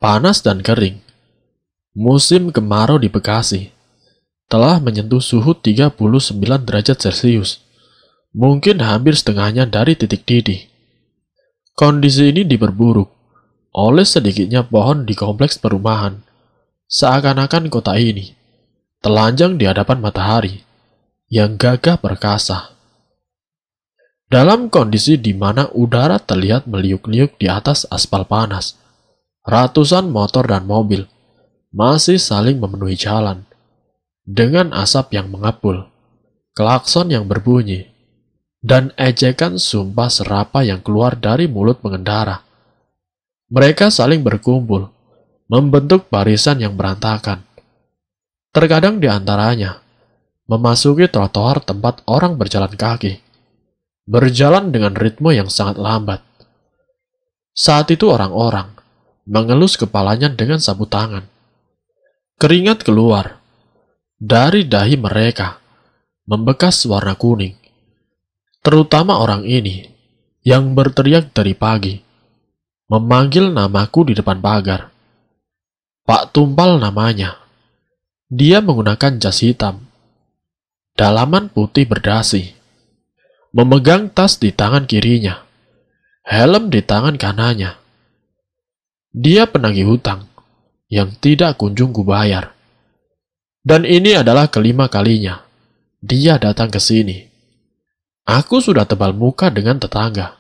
Panas dan kering. Musim kemarau di Bekasi telah menyentuh suhu 39 derajat Celcius. Mungkin hampir setengahnya dari titik didih. Kondisi ini diperburuk oleh sedikitnya pohon di kompleks perumahan. Seakan-akan kota ini telanjang di hadapan matahari yang gagah perkasa. Dalam kondisi di mana udara terlihat meliuk-liuk di atas aspal panas, ratusan motor dan mobil masih saling memenuhi jalan dengan asap yang mengepul, klakson yang berbunyi, dan ejekan sumpah serapa yang keluar dari mulut pengendara. Mereka saling berkumpul, membentuk barisan yang berantakan. Terkadang di antaranya memasuki trotoar tempat orang berjalan kaki, berjalan dengan ritme yang sangat lambat. Saat itu orang-orang mengelus kepalanya dengan sapu tangan. Keringat keluar dari dahi mereka, membekas warna kuning. Terutama orang ini yang berteriak dari pagi, memanggil namaku di depan pagar. Pak Tumpal namanya. Dia menggunakan jas hitam, dalaman putih berdasi, memegang tas di tangan kirinya, helm di tangan kanannya. Dia penagih hutang yang tidak kunjung kubayar. Dan ini adalah kelima kalinya dia datang ke sini. Aku sudah tebal muka dengan tetangga.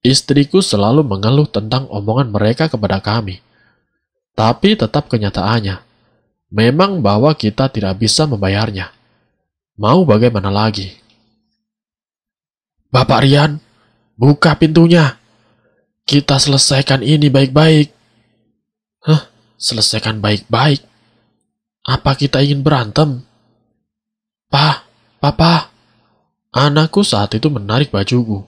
Istriku selalu mengeluh tentang omongan mereka kepada kami. Tapi tetap kenyataannya, memang bahwa kita tidak bisa membayarnya. Mau bagaimana lagi? Bapak Rian, buka pintunya. Kita selesaikan ini baik-baik. Hah? Selesaikan baik-baik? Apa kita ingin berantem? Papa. Anakku saat itu menarik bajuku,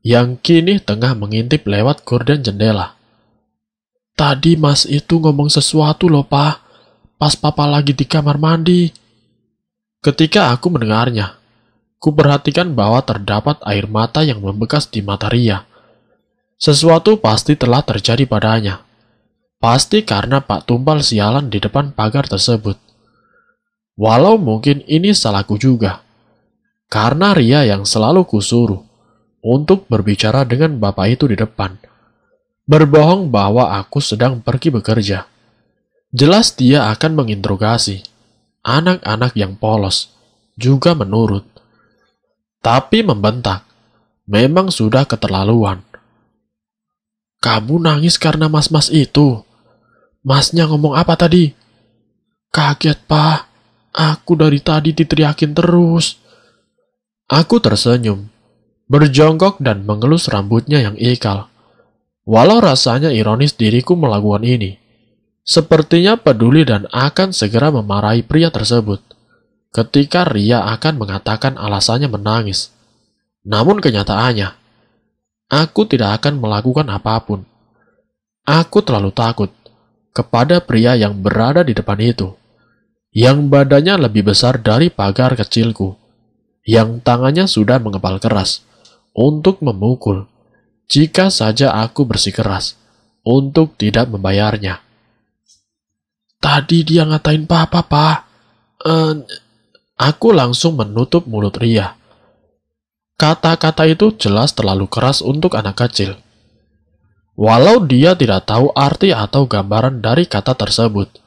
yang kini tengah mengintip lewat gorden jendela. Tadi mas itu ngomong sesuatu loh, Pa. Pas papa lagi di kamar mandi. Ketika aku mendengarnya, ku perhatikan bahwa terdapat air mata yang membekas di mata Ria. Sesuatu pasti telah terjadi padanya. Pasti karena Pak Tumpal sialan di depan pagar tersebut. Walau mungkin ini salahku juga. Karena Ria yang selalu kusuruh untuk berbicara dengan bapak itu di depan. Berbohong bahwa aku sedang pergi bekerja. Jelas dia akan menginterogasi anak-anak yang polos, juga menurut. Tapi membentak, memang sudah keterlaluan. Kamu nangis karena mas-mas itu? Masnya ngomong apa tadi? Kaget, Pak. Aku dari tadi diteriakin terus. Aku tersenyum, berjongkok dan mengelus rambutnya yang ikal. Walau rasanya ironis diriku melakukan ini. Sepertinya peduli dan akan segera memarahi pria tersebut ketika Ria akan mengatakan alasannya menangis. Namun kenyataannya, aku tidak akan melakukan apapun. Aku terlalu takut kepada pria yang berada di depan itu, yang badannya lebih besar dari pagar kecilku, yang tangannya sudah mengepal keras untuk memukul jika saja aku bersikeras untuk tidak membayarnya. Tadi dia ngatain papa, Pak. Aku langsung menutup mulut Ria. Kata-kata itu jelas terlalu keras untuk anak kecil. Walau dia tidak tahu arti atau gambaran dari kata tersebut,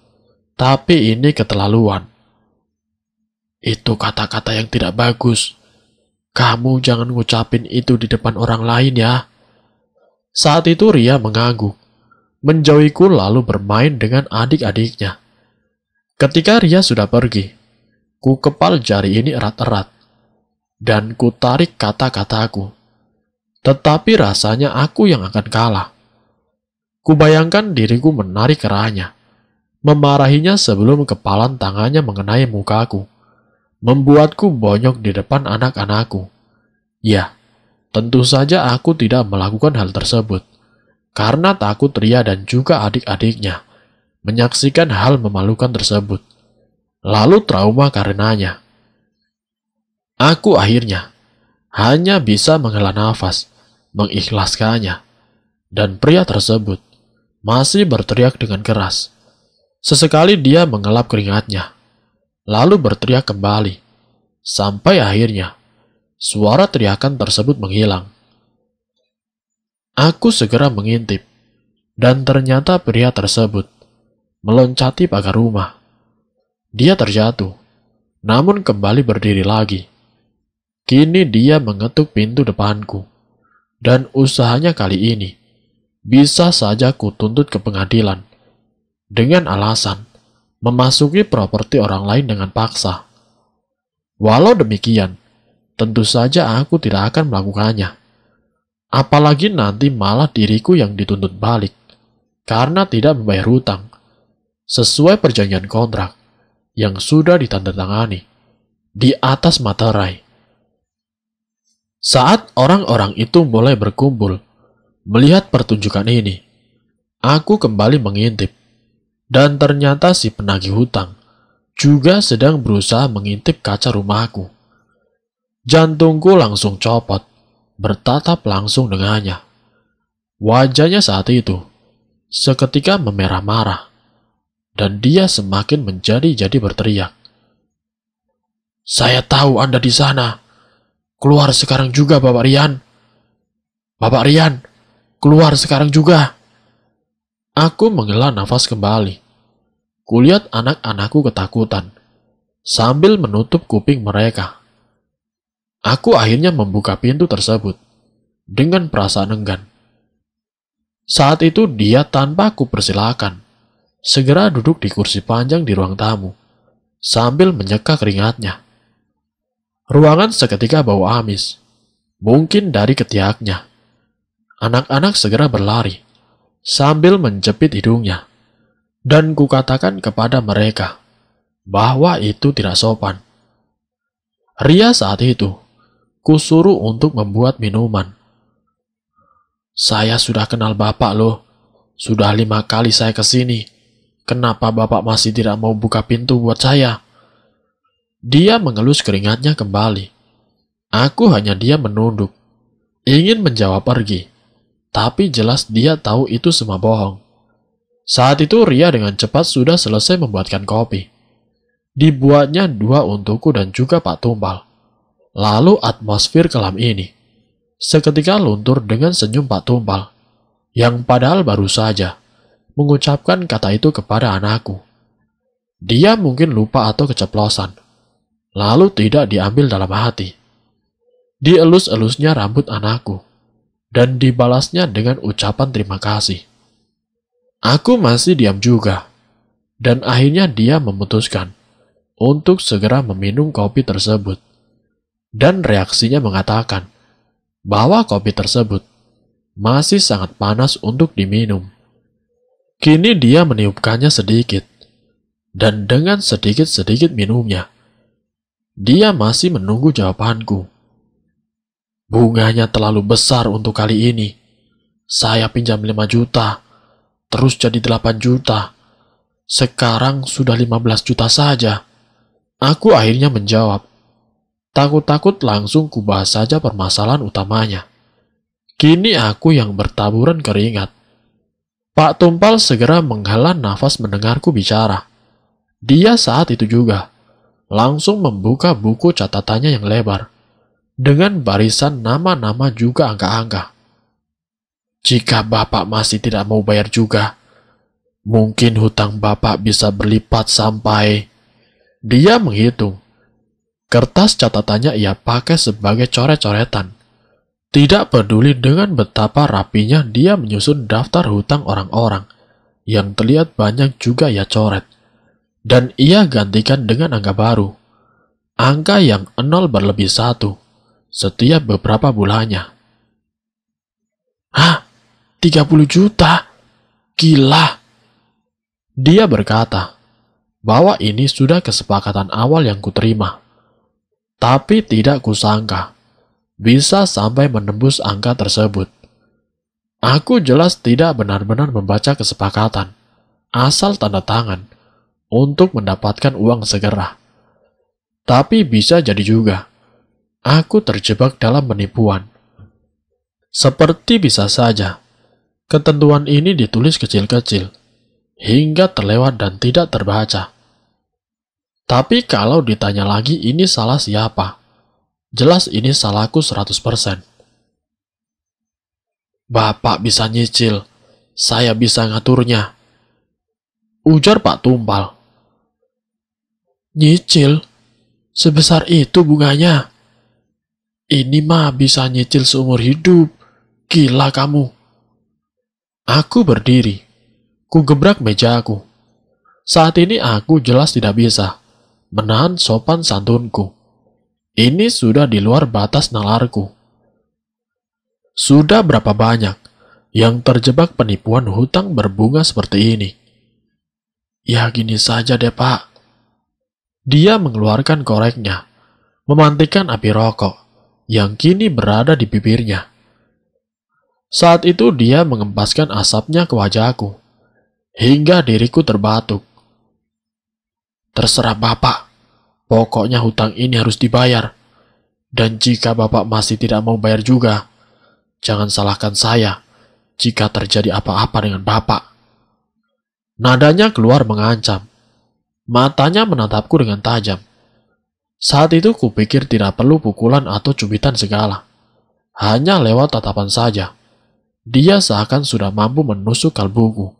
tapi ini keterlaluan. Itu kata-kata yang tidak bagus. Kamu jangan ngucapin itu di depan orang lain ya. Saat itu Ria mengangguk, menjauhiku lalu bermain dengan adik-adiknya. Ketika Ria sudah pergi, ku kepal jari ini erat-erat, dan ku tarik kata-kataku. Tetapi rasanya aku yang akan kalah. Kubayangkan diriku menarik kerahnya, memarahinya sebelum kepalan tangannya mengenai mukaku, membuatku bonyok di depan anak-anakku. Ya, tentu saja aku tidak melakukan hal tersebut, karena takut Ria dan juga adik-adiknya menyaksikan hal memalukan tersebut, lalu trauma karenanya. Aku akhirnya hanya bisa menghela nafas, mengikhlaskannya, dan pria tersebut masih berteriak dengan keras. Sesekali dia mengelap keringatnya, lalu berteriak kembali, sampai akhirnya suara teriakan tersebut menghilang. Aku segera mengintip, dan ternyata pria tersebut meloncati pagar rumah. Dia terjatuh, namun kembali berdiri lagi. Kini dia mengetuk pintu depanku, dan usahanya kali ini bisa saja kutuntut ke pengadilan dengan alasan memasuki properti orang lain dengan paksa. Walau demikian, tentu saja aku tidak akan melakukannya. Apalagi nanti malah diriku yang dituntut balik karena tidak membayar hutang sesuai perjanjian kontrak yang sudah ditandatangani di atas materai. Saat orang-orang itu mulai berkumpul melihat pertunjukan ini, aku kembali mengintip, dan ternyata si penagih hutang juga sedang berusaha mengintip kaca rumahku. Jantungku langsung copot, bertatap langsung dengannya. Wajahnya saat itu seketika memerah marah, dan dia semakin menjadi-jadi berteriak. "Saya tahu Anda di sana. Keluar sekarang juga, Bapak Rian. Bapak Rian, keluar sekarang juga." Aku menghela nafas kembali. Kulihat anak-anakku ketakutan, sambil menutup kuping mereka. Aku akhirnya membuka pintu tersebut dengan perasaan enggan. Saat itu dia tanpa aku persilakan segera duduk di kursi panjang di ruang tamu sambil menyeka keringatnya. Ruangan seketika bau amis, mungkin dari ketiaknya. Anak-anak segera berlari sambil menjepit hidungnya, dan kukatakan kepada mereka bahwa itu tidak sopan. Ria saat itu kusuruh untuk membuat minuman. "Saya sudah kenal Bapak loh. Sudah 5 kali saya ke sini. Kenapa Bapak masih tidak mau buka pintu buat saya?" Dia mengelus keringatnya kembali. Aku hanya diam menunduk, ingin menjawab pergi, tapi jelas dia tahu itu semua bohong. Saat itu Ria dengan cepat sudah selesai membuatkan kopi. Dibuatnya 2 untukku dan juga Pak Tumpal. Lalu atmosfer kelam ini seketika luntur dengan senyum Pak Tumpal, yang padahal baru saja mengucapkan kata itu kepada anakku. Dia mungkin lupa atau keceplosan, lalu tidak diambil dalam hati. Dielus-elusnya rambut anakku, dan dibalasnya dengan ucapan terima kasih. Aku masih diam juga, dan akhirnya dia memutuskan untuk segera meminum kopi tersebut. Dan reaksinya mengatakan bahwa kopi tersebut masih sangat panas untuk diminum. Kini dia meniupkannya sedikit, dan dengan sedikit-sedikit minumnya, dia masih menunggu jawabanku. "Bunganya terlalu besar untuk kali ini. Saya pinjam 5 juta, terus jadi 8 juta. Sekarang sudah 15 juta saja." Aku akhirnya menjawab. Takut-takut langsung kubahas saja permasalahan utamanya. Kini aku yang bertaburan keringat. Pak Tumpal segera menghela nafas mendengarku bicara. Dia saat itu juga langsung membuka buku catatannya yang lebar, dengan barisan nama-nama juga angka-angka. "Jika Bapak masih tidak mau bayar juga, mungkin hutang Bapak bisa berlipat sampai..." Dia menghitung. Kertas catatannya ia pakai sebagai coret-coretan. Tidak peduli dengan betapa rapinya dia menyusun daftar hutang orang-orang yang terlihat banyak juga ia coret. Dan ia gantikan dengan angka baru. Angka yang 0 berlebih 1 setiap beberapa bulannya. "Hah? 30 juta? Gila!" Dia berkata bahwa ini sudah kesepakatan awal yang kuterima. Tapi tidak kusangka bisa sampai menembus angka tersebut. Aku jelas tidak benar-benar membaca kesepakatan, asal tanda tangan untuk mendapatkan uang segera. Tapi bisa jadi juga aku terjebak dalam penipuan. Seperti bisa saja Ketentuan ini ditulis kecil-kecil, hingga terlewat dan tidak terbaca. Tapi kalau ditanya lagi ini salah siapa? Jelas ini salahku 100%. Bapak bisa nyicil, saya bisa ngaturnya, ujar Pak Tumpal. Nyicil? Sebesar itu bunganya? Ini mah bisa nyicil seumur hidup. Gila kamu. Aku berdiri. Ku gebrak mejaku. Saat ini aku jelas tidak bisa menahan sopan santunku. Ini sudah di luar batas nalarku. Sudah berapa banyak yang terjebak penipuan hutang berbunga seperti ini? Ya gini saja deh Pak. Dia mengeluarkan koreknya, memantikan api rokok yang kini berada di bibirnya. Saat itu dia mengempaskan asapnya ke wajahku, hingga diriku terbatuk. Terserah Bapak, pokoknya hutang ini harus dibayar. Dan jika Bapak masih tidak mau bayar juga, jangan salahkan saya jika terjadi apa-apa dengan Bapak. Nadanya keluar mengancam. Matanya menatapku dengan tajam. Saat itu kupikir tidak perlu pukulan atau cubitan segala. Hanya lewat tatapan saja. Dia seakan sudah mampu menusuk kalbuku.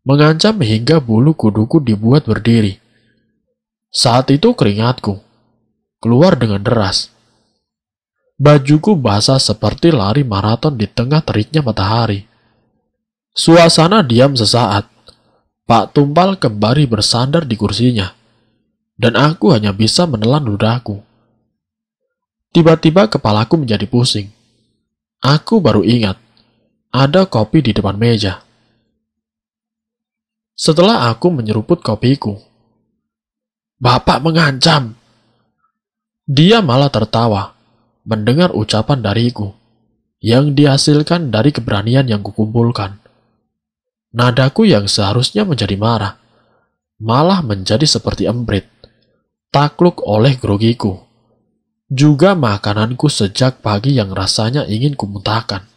Mengancam hingga bulu kuduku dibuat berdiri. Saat itu keringatku keluar dengan deras. Bajuku basah seperti lari maraton di tengah teriknya matahari. Suasana diam sesaat. Pak Tumpal kembali bersandar di kursinya. Dan aku hanya bisa menelan ludahku. Tiba-tiba kepalaku menjadi pusing. Aku baru ingat. Ada kopi di depan meja. Setelah aku menyeruput kopiku, Bapak mengancam. Dia malah tertawa mendengar ucapan dariku yang dihasilkan dari keberanian yang kukumpulkan. Nadaku yang seharusnya menjadi marah malah menjadi seperti emprit, takluk oleh grogiku. Juga makananku sejak pagi yang rasanya ingin kumuntahkan.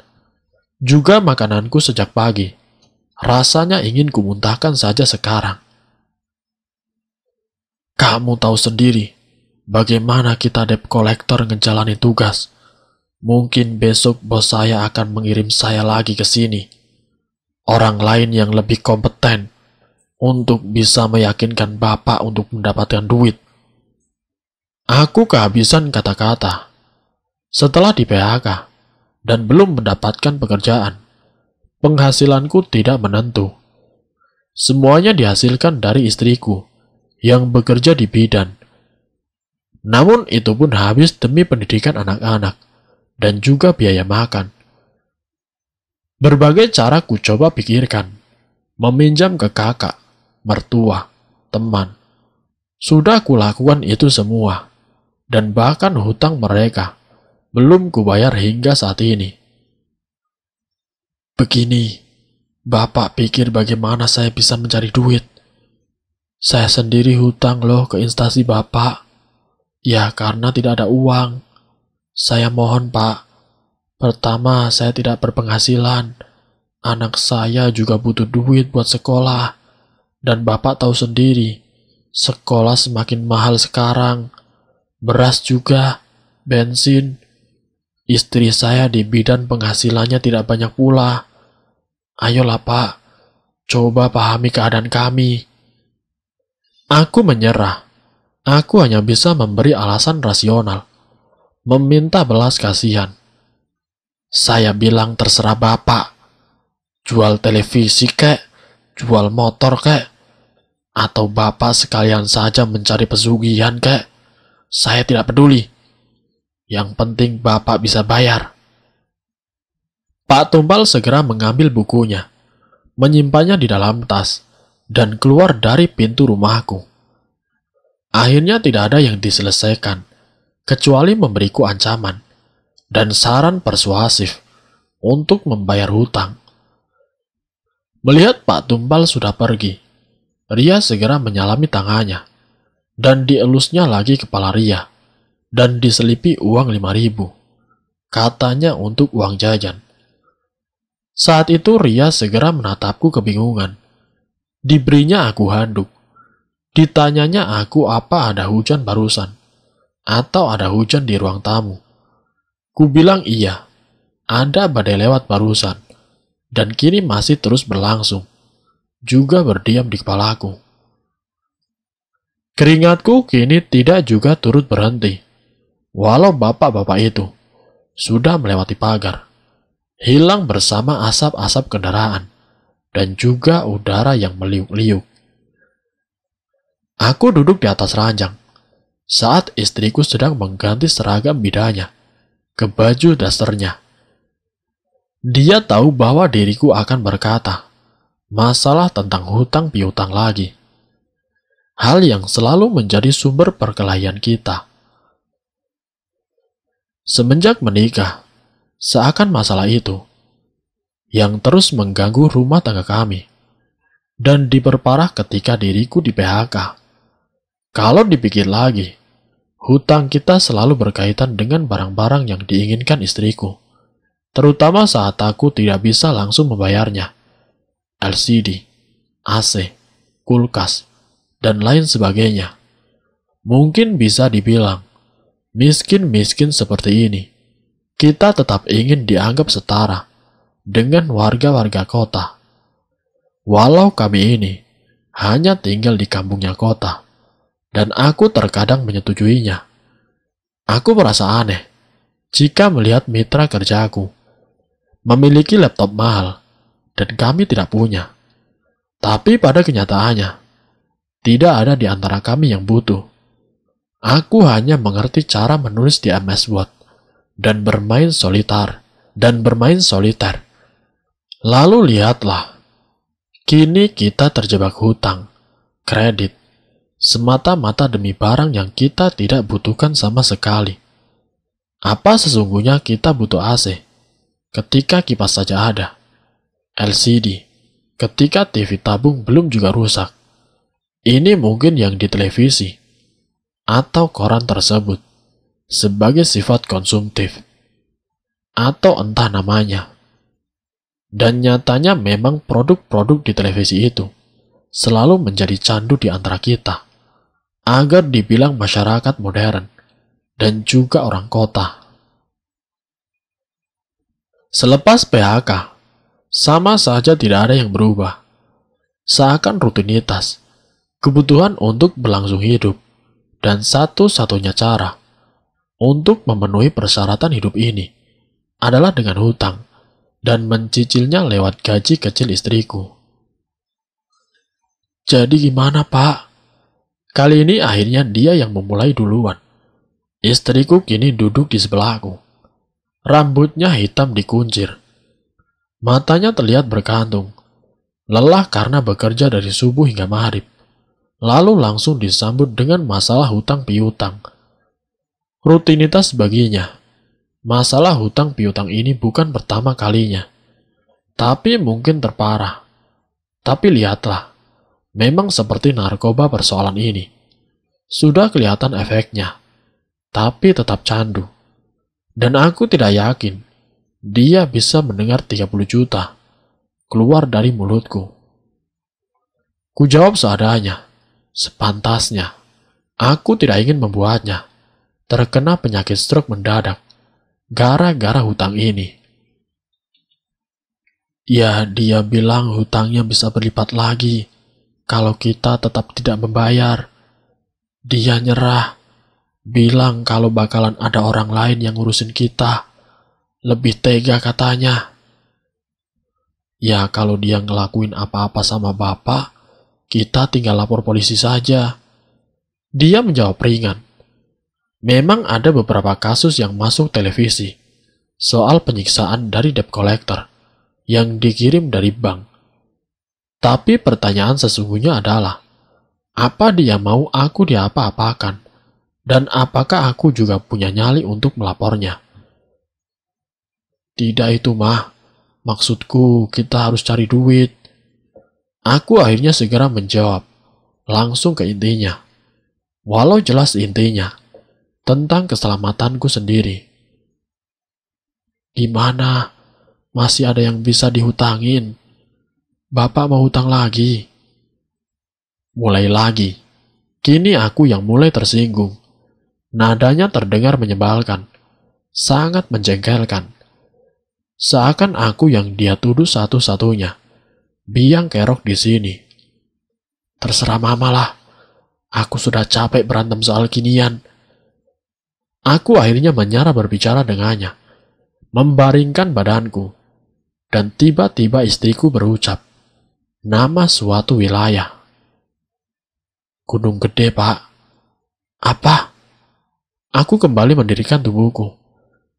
Juga makananku sejak pagi, rasanya ingin kumuntahkan saja sekarang. Kamu tahu sendiri, bagaimana kita debt collector ngejalani tugas. Mungkin besok bos saya akan mengirim saya lagi ke sini. Orang lain yang lebih kompeten untuk bisa meyakinkan Bapak untuk mendapatkan duit. Aku kehabisan kata-kata. Setelah di PHK, dan belum mendapatkan pekerjaan. Penghasilanku tidak menentu. Semuanya dihasilkan dari istriku yang bekerja di bidan. Namun itu pun habis demi pendidikan anak-anak dan juga biaya makan. Berbagai cara ku coba pikirkan. Meminjam ke kakak, mertua, teman. Sudah kulakukan itu semua. Dan bahkan hutang mereka belum kubayar hingga saat ini. Begini, Bapak pikir bagaimana saya bisa mencari duit? Saya sendiri hutang loh ke instansi Bapak. Ya karena tidak ada uang. Saya mohon Pak. Pertama, saya tidak berpenghasilan. Anak saya juga butuh duit buat sekolah. Dan Bapak tahu sendiri, sekolah semakin mahal sekarang. Beras juga, bensin. Istri saya di bidan penghasilannya tidak banyak pula. Ayolah Pak, coba pahami keadaan kami. Aku menyerah. Aku hanya bisa memberi alasan rasional. Meminta belas kasihan. Saya bilang terserah Bapak. Jual televisi kek, jual motor kek. Atau Bapak sekalian saja mencari pesugihan kek. Saya tidak peduli. Yang penting Bapak bisa bayar. Pak Tumpal segera mengambil bukunya, menyimpannya di dalam tas, dan keluar dari pintu rumahku. Akhirnya tidak ada yang diselesaikan, kecuali memberiku ancaman dan saran persuasif untuk membayar hutang. Melihat Pak Tumpal sudah pergi, Ria segera menyalami tangannya, dan dielusnya lagi kepala Ria. Dan diselipi uang 5.000, katanya untuk uang jajan. Saat itu Ria segera menatapku kebingungan. Diberinya aku handuk. Ditanyanya aku apa ada hujan barusan, atau ada hujan di ruang tamu. Ku bilang iya, ada badai lewat barusan, dan kini masih terus berlangsung, juga berdiam di kepalaku. Keringatku kini tidak juga turut berhenti, walau bapak-bapak itu sudah melewati pagar, hilang bersama asap-asap kendaraan, dan juga udara yang meliuk-liuk. Aku duduk di atas ranjang, saat istriku sedang mengganti seragam bidanya ke baju dasternya. Dia tahu bahwa diriku akan berkata, masalah tentang hutang piutang lagi. Hal yang selalu menjadi sumber perkelahian kita. Semenjak menikah, seakan masalah itu yang terus mengganggu rumah tangga kami, dan diperparah ketika diriku di PHK. Kalau dipikir lagi, hutang kita selalu berkaitan dengan barang-barang yang diinginkan istriku, terutama saat aku tidak bisa langsung membayarnya. LCD, AC, kulkas, dan lain sebagainya. Mungkin bisa dibilang, miskin-miskin seperti ini, kita tetap ingin dianggap setara dengan warga-warga kota. Walau kami ini hanya tinggal di kampungnya kota, dan aku terkadang menyetujuinya. Aku merasa aneh jika melihat mitra kerjaku memiliki laptop mahal dan kami tidak punya. Tapi pada kenyataannya, tidak ada di antara kami yang butuh. Aku hanya mengerti cara menulis di MS Word dan bermain soliter. Lalu lihatlah, kini kita terjebak hutang, kredit, semata-mata demi barang yang kita tidak butuhkan sama sekali. Apa sesungguhnya kita butuh AC ketika kipas saja ada? LCD ketika TV tabung belum juga rusak? Ini mungkin yang di televisi atau koran tersebut sebagai sifat konsumtif, atau entah namanya. Dan nyatanya memang produk-produk di televisi itu selalu menjadi candu di antara kita, agar dibilang masyarakat modern dan juga orang kota. Selepas PHK, sama saja tidak ada yang berubah. Seakan rutinitas, kebutuhan untuk berlangsung hidup, dan satu-satunya cara untuk memenuhi persyaratan hidup ini adalah dengan hutang dan mencicilnya lewat gaji kecil istriku. Jadi gimana, Pak? Kali ini akhirnya dia yang memulai duluan. Istriku kini duduk di sebelahku. Rambutnya hitam dikuncir. Matanya terlihat berkantung. Lelah karena bekerja dari subuh hingga maghrib. Lalu langsung disambut dengan masalah hutang piutang. Rutinitas baginya. Masalah hutang piutang ini bukan pertama kalinya. Tapi mungkin terparah. Tapi lihatlah. Memang seperti narkoba persoalan ini. Sudah kelihatan efeknya. Tapi tetap candu. Dan aku tidak yakin dia bisa mendengar 30 juta keluar dari mulutku. Ku jawab seadanya, sepantasnya. Aku tidak ingin membuatnya terkena penyakit stroke mendadak gara-gara hutang ini. Ya, dia bilang hutangnya bisa berlipat lagi kalau kita tetap tidak membayar. Dia nyerah. Bilang kalau bakalan ada orang lain yang ngurusin kita. Lebih tega katanya. Ya kalau dia ngelakuin apa-apa sama bapak, kita tinggal lapor polisi saja. Dia menjawab ringan. Memang ada beberapa kasus yang masuk televisi soal penyiksaan dari debt collector yang dikirim dari bank. Tapi pertanyaan sesungguhnya adalah, apa dia mau aku diapa-apakan? Dan apakah aku juga punya nyali untuk melapornya? Tidak itu mah, maksudku kita harus cari duit. Aku akhirnya segera menjawab, langsung ke intinya. Walau jelas intinya, tentang keselamatanku sendiri. Gimana? Masih ada yang bisa dihutangin. Bapak mau hutang lagi. Mulai lagi. Kini aku yang mulai tersinggung. Nadanya terdengar menyebalkan. Sangat menjengkelkan. Seakan aku yang dia tuduh satu-satunya. Biang kerok di sini. Terserah mama lah. Aku sudah capek berantem soal ginian. Aku akhirnya menyerah berbicara dengannya. Membaringkan badanku. Dan tiba-tiba istriku berucap. Nama suatu wilayah. Gunung Gede, Pak. Apa? Aku kembali mendirikan tubuhku.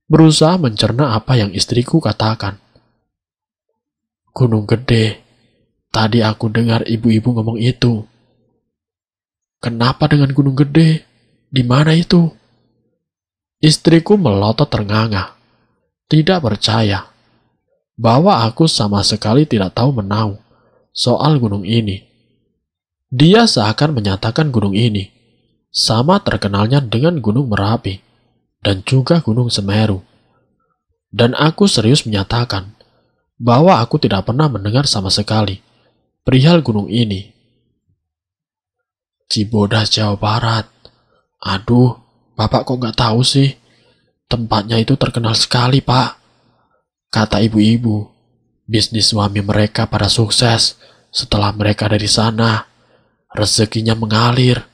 Berusaha mencerna apa yang istriku katakan. Gunung Gede. Tadi aku dengar ibu-ibu ngomong itu. Kenapa dengan Gunung Gede? Di mana itu? Istriku melotot ternganga. Tidak percaya bahwa aku sama sekali tidak tahu menau soal gunung ini. Dia seakan menyatakan gunung ini sama terkenalnya dengan Gunung Merapi dan juga Gunung Semeru. Dan aku serius menyatakan bahwa aku tidak pernah mendengar sama sekali perihal gunung ini. Cibodas, Jawa Barat. Aduh, Bapak kok nggak tahu sih? Tempatnya itu terkenal sekali, Pak. Kata ibu-ibu, bisnis suami mereka pada sukses setelah mereka dari sana. Rezekinya mengalir.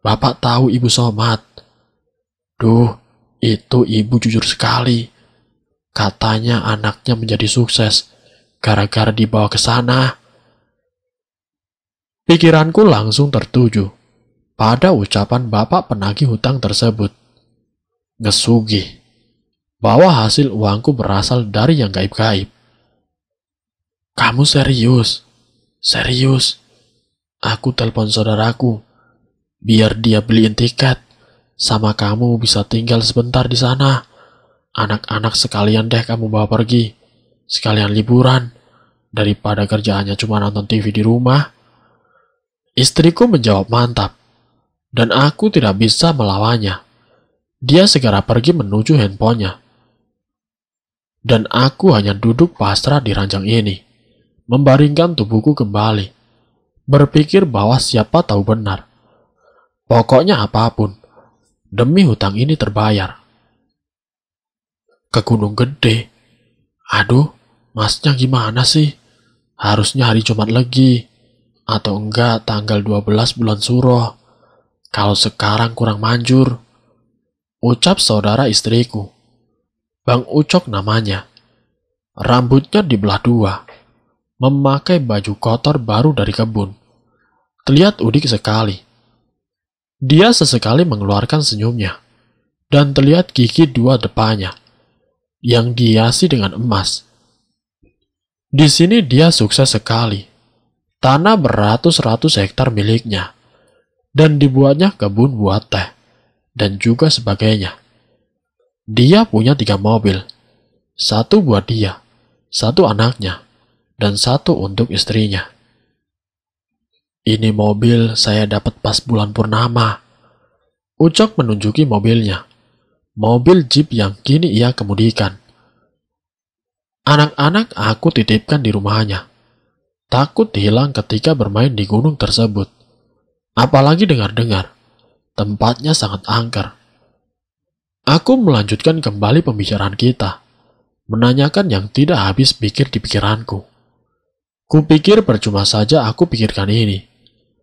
Bapak tahu Ibu Somad? Duh, itu ibu jujur sekali. Katanya anaknya menjadi sukses gara-gara dibawa ke sana. Pikiranku langsung tertuju pada ucapan bapak penagih hutang tersebut. Ngesugih bahwa hasil uangku berasal dari yang gaib-gaib. Kamu serius? Serius? Aku telepon saudaraku, biar dia beliin tiket. Sama kamu bisa tinggal sebentar di sana. Anak-anak sekalian deh kamu bawa pergi. Sekalian liburan. Daripada kerjaannya cuma nonton TV di rumah. Istriku menjawab mantap. Dan aku tidak bisa melawannya. Dia segera pergi menuju handphonenya. Dan aku hanya duduk pasrah di ranjang ini. Membaringkan tubuhku kembali. Berpikir bahwa siapa tahu benar. Pokoknya apapun. Demi hutang ini terbayar. Ke Gunung Gede. Aduh, masnya gimana sih? Harusnya hari Jumat Legi. Atau enggak tanggal 12 bulan Suro. Kalau sekarang kurang manjur. Ucap saudara istriku. Bang Ucok namanya. Rambutnya dibelah dua. Memakai baju kotor baru dari kebun. Terlihat udik sekali. Dia sesekali mengeluarkan senyumnya. Dan terlihat gigi dua depannya. Yang dihiasi dengan emas. Di sini dia sukses sekali. Tanah beratus-ratus hektar miliknya. Dan dibuatnya kebun buat teh. Dan juga sebagainya. Dia punya 3 mobil. 1 buat dia. 1 anaknya. Dan 1 untuk istrinya. Ini mobil saya dapat pas bulan purnama. Ucok menunjuki mobilnya. Mobil jeep yang kini ia kemudikan. Anak-anak aku titipkan di rumahnya. Takut hilang ketika bermain di gunung tersebut. Apalagi dengar-dengar. Tempatnya sangat angker. Aku melanjutkan kembali pembicaraan kita. Menanyakan yang tidak habis pikir di pikiranku. Kupikir percuma saja aku pikirkan ini.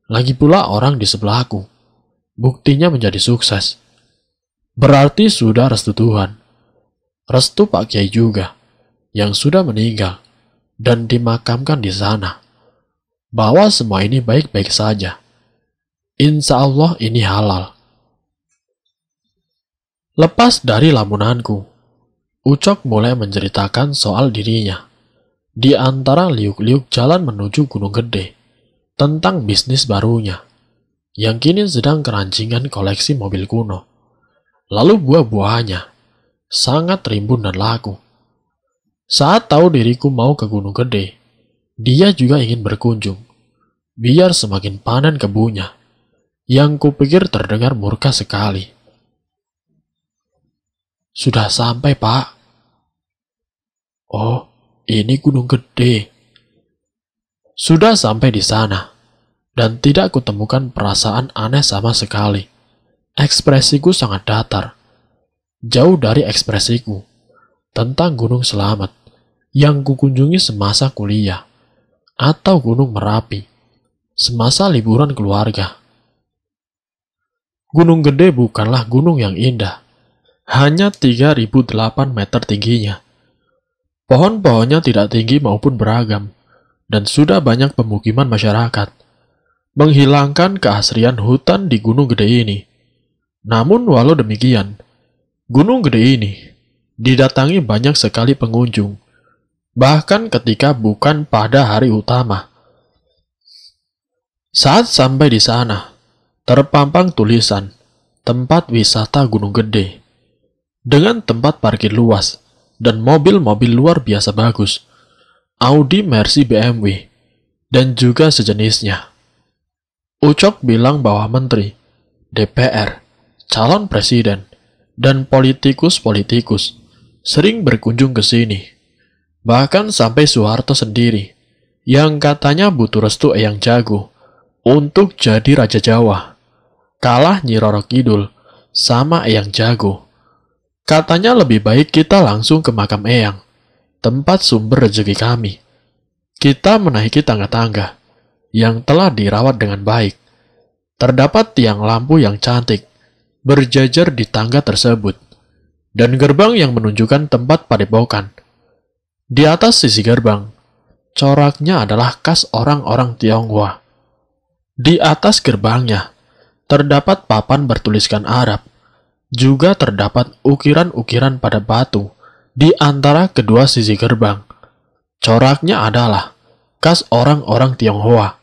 Lagi pula orang di sebelahku. Buktinya menjadi sukses. Berarti sudah restu Tuhan. Restu Pak Kiai juga. Yang sudah meninggal. Dan dimakamkan di sana. Bahwa semua ini baik-baik saja. Insya Allah ini halal. Lepas dari lamunanku. Ucok mulai menceritakan soal dirinya. Di antara liuk-liuk jalan menuju Gunung Gede. Tentang bisnis barunya, yang kini sedang kerancingan koleksi mobil kuno. Lalu buah-buahannya, sangat rimbun dan laku. Saat tahu diriku mau ke Gunung Gede, dia juga ingin berkunjung, biar semakin panen kebunnya, yang kupikir terdengar murka sekali. Sudah sampai, Pak. Oh, ini Gunung Gede. Sudah sampai di sana, dan tidak kutemukan perasaan aneh sama sekali. Ekspresiku sangat datar, jauh dari ekspresiku tentang Gunung Selamat yang kukunjungi semasa kuliah, atau Gunung Merapi semasa liburan keluarga. Gunung Gede bukanlah gunung yang indah, hanya 3008 meter tingginya. Pohon-pohonnya tidak tinggi maupun beragam, dan sudah banyak pemukiman masyarakat, menghilangkan keasrian hutan di Gunung Gede ini. Namun walau demikian, Gunung Gede ini didatangi banyak sekali pengunjung, bahkan ketika bukan pada hari utama. Saat sampai di sana, terpampang tulisan tempat wisata Gunung Gede, dengan tempat parkir luas dan mobil-mobil luar biasa bagus, Audi, Mercy, BMW, dan juga sejenisnya. Ucok bilang bahwa menteri, DPR, calon presiden, dan politikus-politikus sering berkunjung ke sini. Bahkan sampai Soeharto sendiri, yang katanya butuh restu Eyang Jago untuk jadi Raja Jawa. Kalah Nyi Roro Kidul sama Eyang Jago. Katanya lebih baik kita langsung ke makam Eyang, tempat sumber rezeki kami. Kita menaiki tangga-tangga yang telah dirawat dengan baik. Terdapat tiang lampu yang cantik berjajar di tangga tersebut, dan gerbang yang menunjukkan tempat padepokan. Di atas sisi gerbang, coraknya adalah khas orang-orang Tionghoa. Di atas gerbangnya, terdapat papan bertuliskan Arab. Juga terdapat ukiran-ukiran pada batu di antara kedua sisi gerbang. Coraknya adalah khas orang-orang Tionghoa.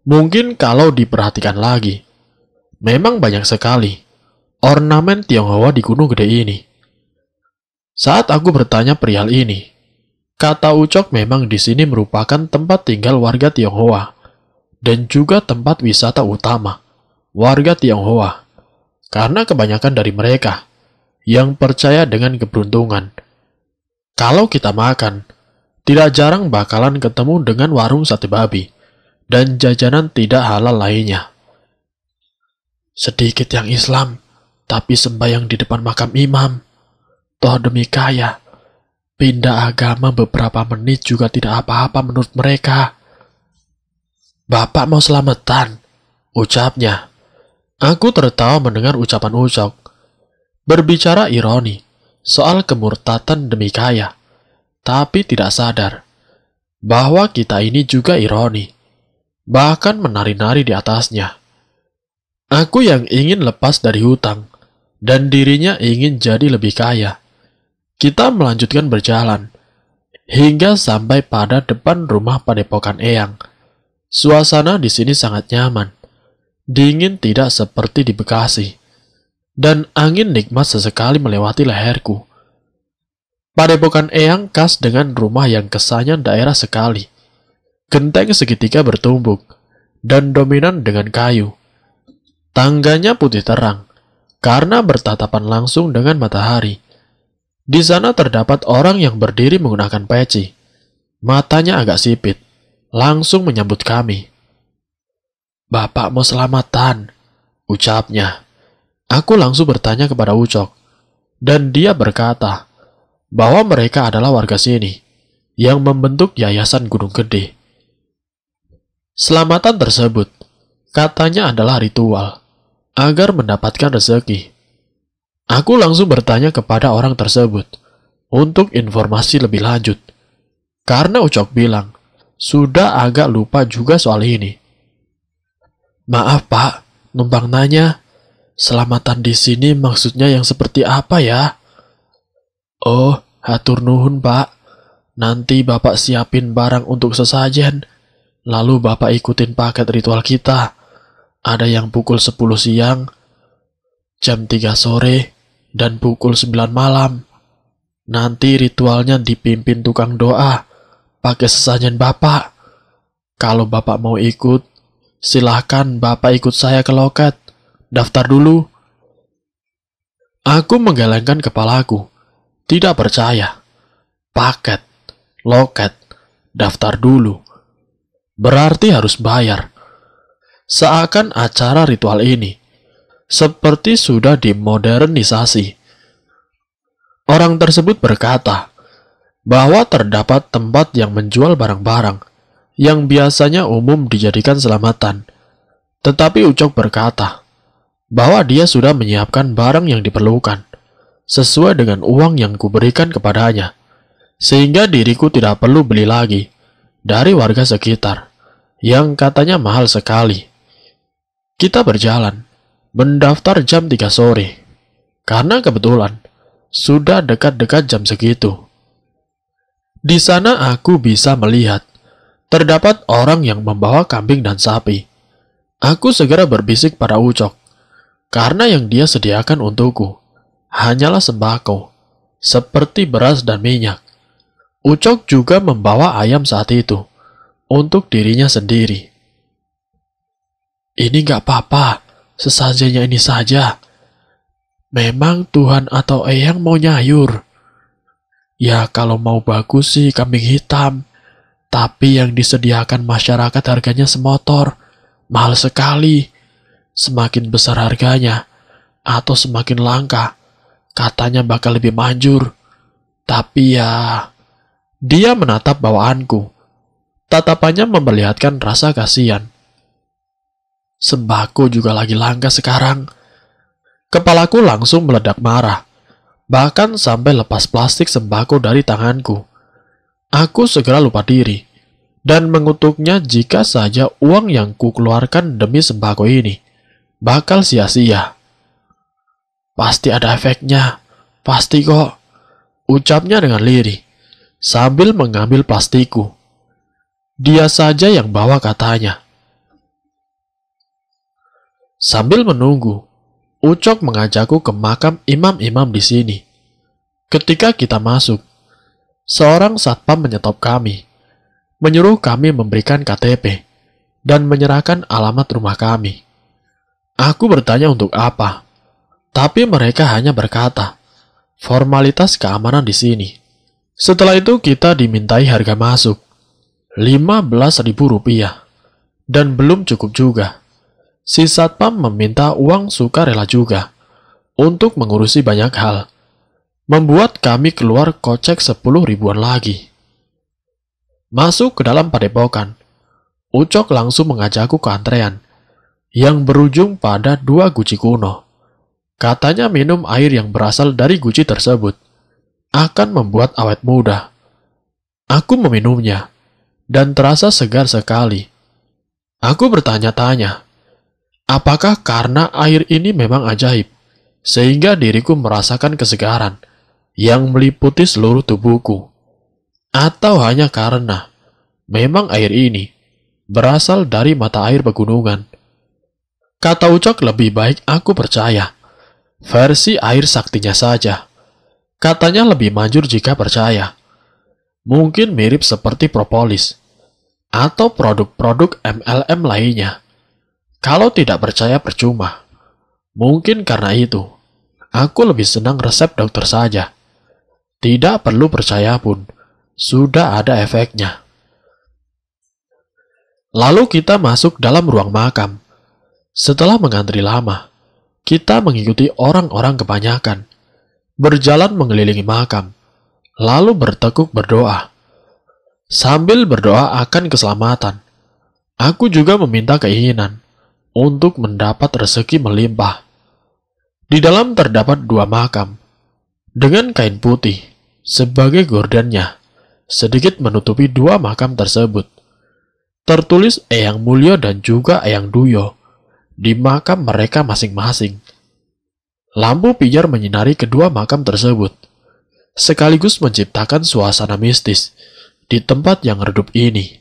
Mungkin kalau diperhatikan lagi, memang banyak sekali ornamen Tionghoa di Gunung Gede ini. Saat aku bertanya perihal ini, kata Ucok memang di sini merupakan tempat tinggal warga Tionghoa dan juga tempat wisata utama warga Tionghoa. Karena kebanyakan dari mereka yang percaya dengan keberuntungan. Kalau kita makan, tidak jarang bakalan ketemu dengan warung sate babi dan jajanan tidak halal lainnya. Sedikit yang Islam, tapi sembahyang di depan makam imam. Toh demi kaya, pindah agama beberapa menit juga tidak apa-apa menurut mereka. Bapak mau selamatan, ucapnya. Aku tertawa mendengar ucapan Ucok. Berbicara ironi soal kemurtatan demi kaya, tapi tidak sadar bahwa kita ini juga ironi, bahkan menari-nari di atasnya. Aku yang ingin lepas dari hutang, dan dirinya ingin jadi lebih kaya. Kita melanjutkan berjalan, hingga sampai pada depan rumah padepokan Eyang. Suasana di sini sangat nyaman. Dingin tidak seperti di Bekasi, dan angin nikmat sesekali melewati leherku. Padepokan Eyang khas dengan rumah yang kesannya daerah sekali. Genteng segitiga bertumbuk, dan dominan dengan kayu. Tangganya putih terang, karena bertatapan langsung dengan matahari. Di sana terdapat orang yang berdiri menggunakan peci. Matanya agak sipit, langsung menyambut kami. Bapak mau selamatan, ucapnya. Aku langsung bertanya kepada Ucok, dan dia berkata bahwa mereka adalah warga sini yang membentuk Yayasan Gunung Gede. Selamatan tersebut katanya adalah ritual agar mendapatkan rezeki. Aku langsung bertanya kepada orang tersebut untuk informasi lebih lanjut, karena Ucok bilang sudah agak lupa juga soal ini. Maaf Pak, numpang nanya, selamatan di sini maksudnya yang seperti apa ya? Oh, hatur nuhun Pak. Nanti Bapak siapin barang untuk sesajen, lalu Bapak ikutin paket ritual kita. Ada yang pukul 10 siang, jam 3 sore, dan pukul 9 malam. Nanti ritualnya dipimpin tukang doa, pakai sesajen Bapak. Kalau Bapak mau ikut, silahkan Bapak ikut saya ke loket. Daftar dulu. Aku menggelengkan kepalaku. Tidak percaya. Paket. loket, daftar dulu. Berarti harus bayar. Seakan acara ritual ini seperti sudah dimodernisasi. Orang tersebut berkata bahwa terdapat tempat yang menjual barang-barang yang biasanya umum dijadikan selamatan. Tetapi Ucok berkata bahwa dia sudah menyiapkan barang yang diperlukan sesuai dengan uang yang kuberikan kepadanya, sehingga diriku tidak perlu beli lagi dari warga sekitar yang katanya mahal sekali. Kita berjalan, mendaftar jam 3 sore, karena kebetulan sudah dekat-dekat jam segitu. Di sana aku bisa melihat terdapat orang yang membawa kambing dan sapi. Aku segera berbisik pada Ucok, karena yang dia sediakan untukku hanyalah sembako, seperti beras dan minyak. Ucok juga membawa ayam saat itu untuk dirinya sendiri. Ini gak apa-apa, sesajanya ini saja. Memang Tuhan atau Eyang mau nyayur. Ya kalau mau bagus sih kambing hitam, tapi yang disediakan masyarakat harganya semotor, mahal sekali. Semakin besar harganya, atau semakin langka, katanya bakal lebih manjur. Tapi ya... Dia menatap bawaanku. Tatapannya memperlihatkan rasa kasihan. Sembako juga lagi langka sekarang. Kepalaku langsung meledak marah, bahkan sampai lepas plastik sembako dari tanganku. Aku segera lupa diri dan mengutuknya jika saja uang yang kukeluarkan demi sembako ini bakal sia-sia. Pasti ada efeknya, pasti kok, ucapnya dengan lirih sambil mengambil plastikku. Dia saja yang bawa, katanya. Sambil menunggu, Ucok mengajakku ke makam imam-imam di sini. Ketika kita masuk, seorang satpam menyetop kami, menyuruh kami memberikan KTP dan menyerahkan alamat rumah kami. Aku bertanya untuk apa, tapi mereka hanya berkata, formalitas keamanan di sini. Setelah itu kita dimintai harga masuk, Rp15.000, dan belum cukup juga. Si satpam meminta uang sukarela juga untuk mengurusi banyak hal, membuat kami keluar kocek 10 ribuan lagi. Masuk ke dalam padepokan, Ucok langsung mengajakku ke antrean yang berujung pada 2 guci kuno. Katanya minum air yang berasal dari guci tersebut akan membuat awet muda. Aku meminumnya dan terasa segar sekali. Aku bertanya-tanya, apakah karena air ini memang ajaib, sehingga diriku merasakan kesegaran yang meliputi seluruh tubuhku? Atau hanya karena memang air ini berasal dari mata air pegunungan? Kata Ucok lebih baik aku percaya versi air saktinya saja. Katanya lebih manjur jika percaya. Mungkin mirip seperti propolis atau produk-produk MLM lainnya. Kalau tidak percaya percuma. Mungkin karena itu, aku lebih senang resep dokter saja. Tidak perlu percaya pun, sudah ada efeknya. Lalu kita masuk dalam ruang makam. Setelah mengantri lama, kita mengikuti orang-orang kebanyakan, berjalan mengelilingi makam, lalu bertekuk berdoa. Sambil berdoa akan keselamatan, aku juga meminta keinginan untuk mendapat rezeki melimpah. Di dalam terdapat 2 makam, dengan kain putih sebagai gordennya, sedikit menutupi 2 makam tersebut. Tertulis Eyang Mulyo dan juga Eyang Duyo di makam mereka masing-masing. Lampu pijar menyinari kedua makam tersebut, sekaligus menciptakan suasana mistis di tempat yang redup ini.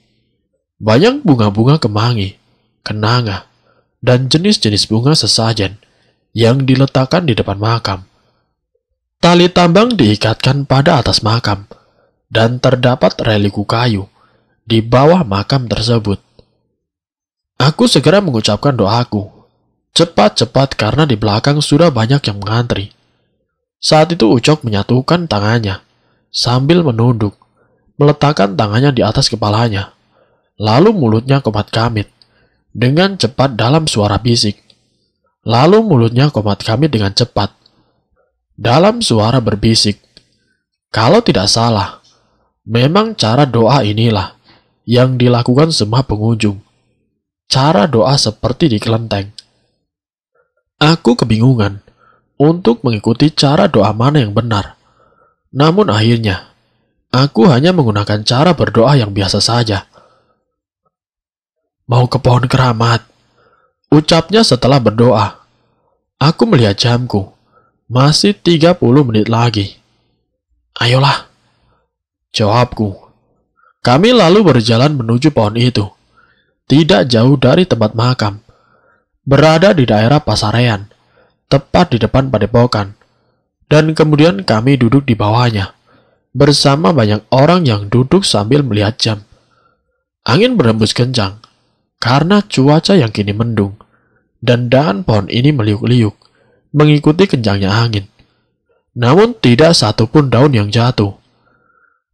Banyak bunga-bunga kemangi, kenanga, dan jenis-jenis bunga sesajen yang diletakkan di depan makam. Tali tambang diikatkan pada atas makam, dan terdapat reliku kayu di bawah makam tersebut. Aku segera mengucapkan doaku. Cepat-cepat karena di belakang sudah banyak yang mengantri. Saat itu Ucok menyatukan tangannya sambil menunduk, meletakkan tangannya di atas kepalanya. Lalu mulutnya Qomat Kamit dengan cepat dalam suara bisik. Lalu mulutnya Qomat Kamit dengan cepat dalam suara berbisik. Kalau tidak salah, memang cara doa inilah yang dilakukan semua pengunjung. Cara doa seperti di kelenteng. Aku kebingungan untuk mengikuti cara doa mana yang benar. Namun akhirnya, aku hanya menggunakan cara berdoa yang biasa saja. Mau ke pohon keramat, ucapnya setelah berdoa. Aku melihat jamku, masih 30 menit lagi. Ayolah, jawabku. Kami lalu berjalan menuju pohon itu, tidak jauh dari tempat makam, berada di daerah Pasarean, tepat di depan padepokan, dan kemudian kami duduk di bawahnya, bersama banyak orang yang duduk sambil melihat jam. Angin berhembus kencang, karena cuaca yang kini mendung, dan dahan pohon ini meliuk-liuk, mengikuti kencangnya angin. Namun tidak satupun daun yang jatuh.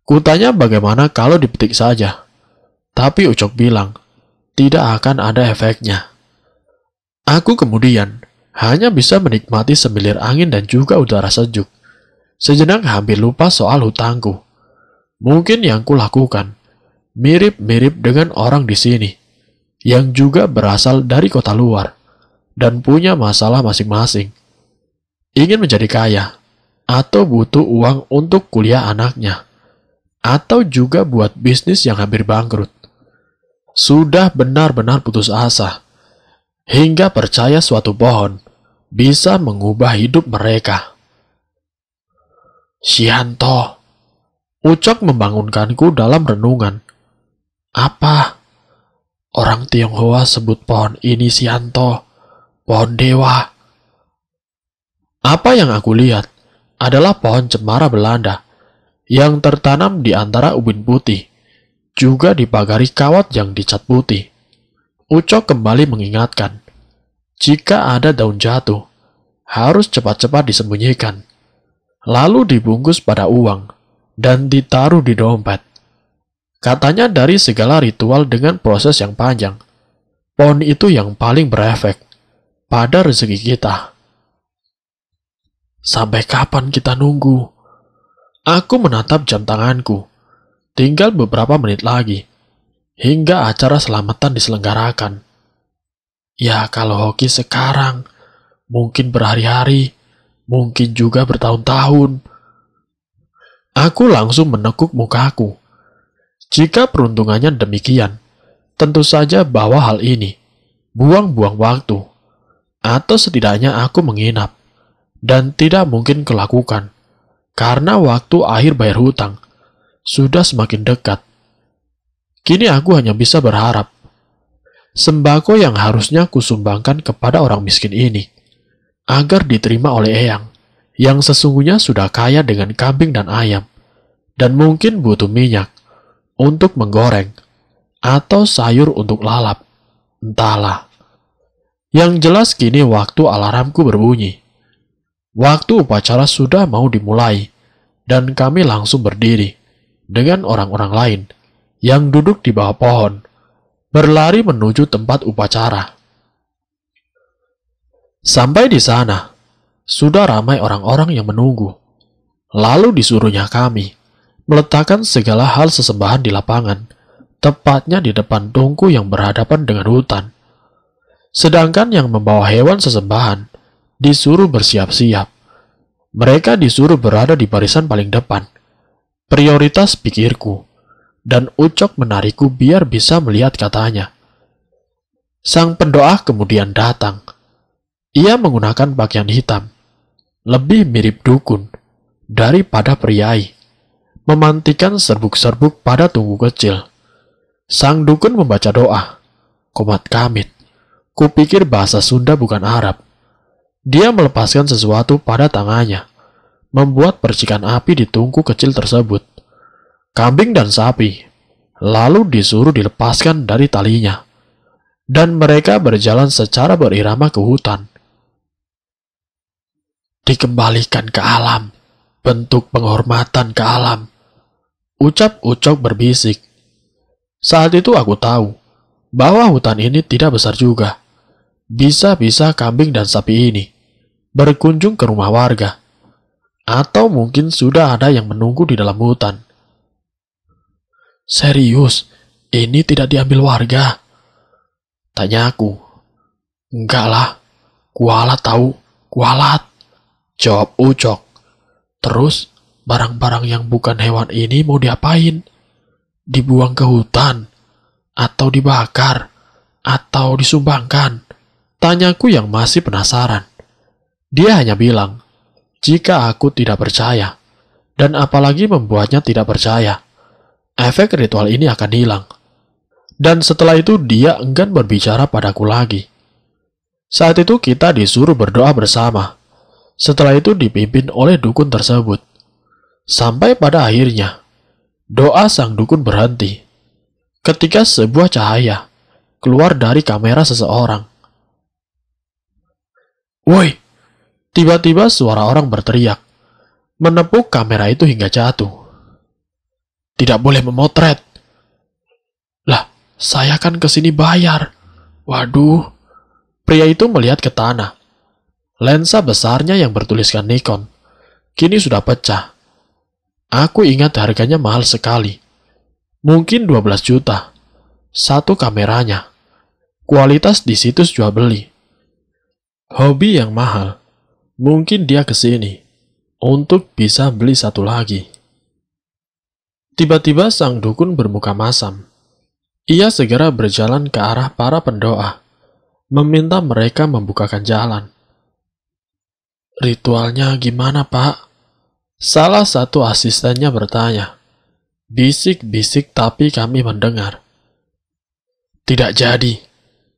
Kutanya bagaimana kalau dipetik saja, tapi Ucok bilang, tidak akan ada efeknya. Aku kemudian hanya bisa menikmati semilir angin dan juga udara sejuk. Sejenak hampir lupa soal hutangku. Mungkin yang kulakukan mirip-mirip dengan orang di sini, yang juga berasal dari kota luar, dan punya masalah masing-masing. Ingin menjadi kaya, atau butuh uang untuk kuliah anaknya, atau juga buat bisnis yang hampir bangkrut. Sudah benar-benar putus asa, hingga percaya suatu pohon bisa mengubah hidup mereka. Sianto, Ucok membangunkanku dalam renungan. Apa? Orang Tionghoa sebut pohon ini Sianto, pohon dewa. Apa yang aku lihat adalah pohon cemara Belanda yang tertanam di antara ubin putih, juga dipagari kawat yang dicat putih. Ucok kembali mengingatkan, jika ada daun jatuh, harus cepat-cepat disembunyikan, lalu dibungkus pada uang, dan ditaruh di dompet. Katanya dari segala ritual dengan proses yang panjang, pohon itu yang paling berefek pada rezeki kita. Sampai kapan kita nunggu? Aku menatap jam tanganku. Tinggal beberapa menit lagi, hingga acara selamatan diselenggarakan. Ya kalau hoki sekarang, mungkin berhari-hari, mungkin juga bertahun-tahun. Aku langsung menekuk mukaku. Jika peruntungannya demikian, tentu saja bahwa hal ini buang-buang waktu, atau setidaknya aku menginap, dan tidak mungkin kulakukan, karena waktu akhir bayar hutang sudah semakin dekat. Kini aku hanya bisa berharap, sembako yang harusnya kusumbangkan kepada orang miskin ini, agar diterima oleh Eyang, yang sesungguhnya sudah kaya dengan kambing dan ayam, dan mungkin butuh minyak untuk menggoreng, atau sayur untuk lalap, entahlah. Yang jelas kini waktu alarmku berbunyi. Waktu upacara sudah mau dimulai, dan kami langsung berdiri, dengan orang-orang lain, yang duduk di bawah pohon, berlari menuju tempat upacara. Sampai di sana, sudah ramai orang-orang yang menunggu. Lalu disuruhnya kami meletakkan segala hal sesembahan di lapangan, tepatnya di depan tungku yang berhadapan dengan hutan. Sedangkan yang membawa hewan sesembahan disuruh bersiap-siap. Mereka disuruh berada di barisan paling depan. Prioritas pikirku, dan Ucok menarikku biar bisa melihat katanya. Sang pendoa kemudian datang. Ia menggunakan pakaian hitam, lebih mirip dukun daripada priai, memantikan serbuk-serbuk pada tungku kecil. Sang dukun membaca doa, Qomat Kamit. Kupikir bahasa Sunda bukan Arab. Dia melepaskan sesuatu pada tangannya, membuat percikan api di tungku kecil tersebut. Kambing dan sapi, lalu disuruh dilepaskan dari talinya, dan mereka berjalan secara berirama ke hutan. Dikembalikan ke alam, bentuk penghormatan ke alam. Ucap Ucok berbisik. Saat itu aku tahu bahwa hutan ini tidak besar juga. Bisa-bisa kambing dan sapi ini berkunjung ke rumah warga. Atau mungkin sudah ada yang menunggu di dalam hutan. Serius, ini tidak diambil warga? Tanya aku. Enggak lah, kualat tahu, kualat. Jawab Ucok. Terus, barang-barang yang bukan hewan ini mau diapain? Dibuang ke hutan? Atau dibakar? Atau disumbangkan? Tanyaku yang masih penasaran. Dia hanya bilang, jika aku tidak percaya, dan apalagi membuatnya tidak percaya, efek ritual ini akan hilang. Dan setelah itu dia enggan berbicara padaku lagi. Saat itu kita disuruh berdoa bersama. Setelah itu dipimpin oleh dukun tersebut. Sampai pada akhirnya, doa sang dukun berhenti. Ketika sebuah cahaya keluar dari kamera seseorang. Woi! Tiba-tiba suara orang berteriak, menepuk kamera itu hingga jatuh. Tidak boleh memotret. Lah, saya kan kesini bayar. Waduh. Pria itu melihat ke tanah. Lensa besarnya yang bertuliskan Nikon kini sudah pecah. Aku ingat harganya mahal sekali. Mungkin 12 juta. Satu kameranya. Kualitas di situs jual beli. Hobi yang mahal. Mungkin dia kesini untuk bisa beli satu lagi. Tiba-tiba sang dukun bermuka masam. Ia segera berjalan ke arah para pendoa, meminta mereka membukakan jalan. Ritualnya gimana, Pak? Salah satu asistennya bertanya. Bisik-bisik tapi kami mendengar. Tidak jadi.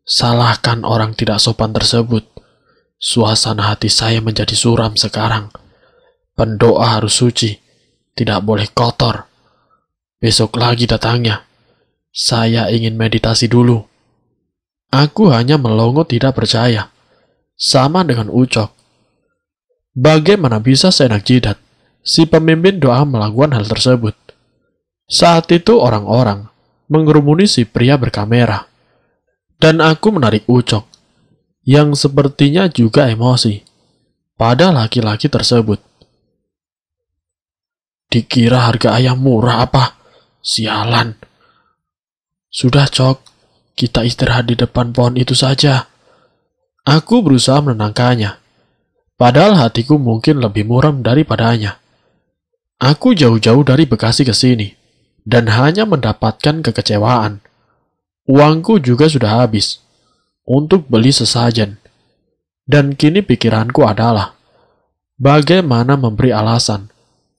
Salahkan orang tidak sopan tersebut. Suasana hati saya menjadi suram sekarang. Pendoa harus suci, tidak boleh kotor. Besok lagi datangnya. Saya ingin meditasi dulu. Aku hanya melongo tidak percaya. Sama dengan Ucok. Bagaimana bisa seenak jidat si pemimpin doa melakukan hal tersebut? Saat itu orang-orang mengerumuni si pria berkamera. Dan aku menarik Ucok yang sepertinya juga emosi pada laki-laki tersebut. Dikira harga ayam murah apa? Sialan. Sudah, Cok, kita istirahat di depan pohon itu saja. Aku berusaha menenangkannya, padahal hatiku mungkin lebih muram daripadanya. Aku jauh-jauh dari Bekasi ke sini, dan hanya mendapatkan kekecewaan. Uangku juga sudah habis untuk beli sesajen. Dan kini pikiranku adalah bagaimana memberi alasan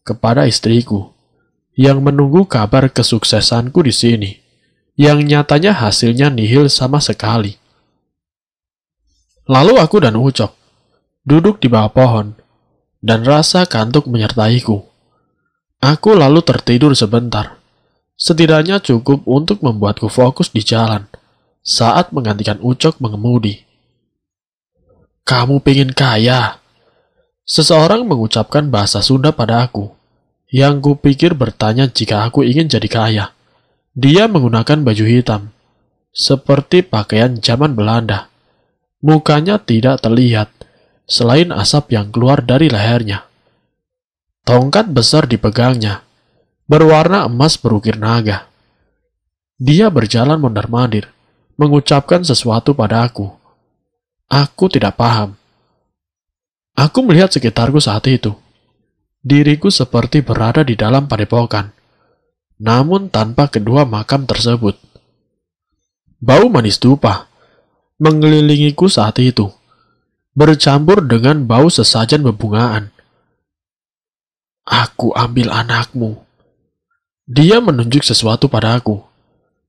kepada istriku yang menunggu kabar kesuksesanku di sini, yang nyatanya hasilnya nihil sama sekali. Lalu aku dan Ucok duduk di bawah pohon, dan rasa kantuk menyertaiku. Aku lalu tertidur sebentar, setidaknya cukup untuk membuatku fokus di jalan saat menggantikan Ucok mengemudi. Kamu pengen kaya? Seseorang mengucapkan bahasa Sunda pada aku, yang kupikir bertanya jika aku ingin jadi kaya. Dia menggunakan baju hitam, seperti pakaian zaman Belanda. Mukanya tidak terlihat, selain asap yang keluar dari lehernya. Tongkat besar dipegangnya, berwarna emas berukir naga. Dia berjalan mondar-mandir, mengucapkan sesuatu pada aku. Aku tidak paham. Aku melihat sekitarku saat itu. Diriku seperti berada di dalam padepokan, namun tanpa kedua makam tersebut. Bau manis dupa mengelilingiku saat itu, bercampur dengan bau sesajen bebungaan. Aku ambil anakmu. Dia menunjuk sesuatu padaku,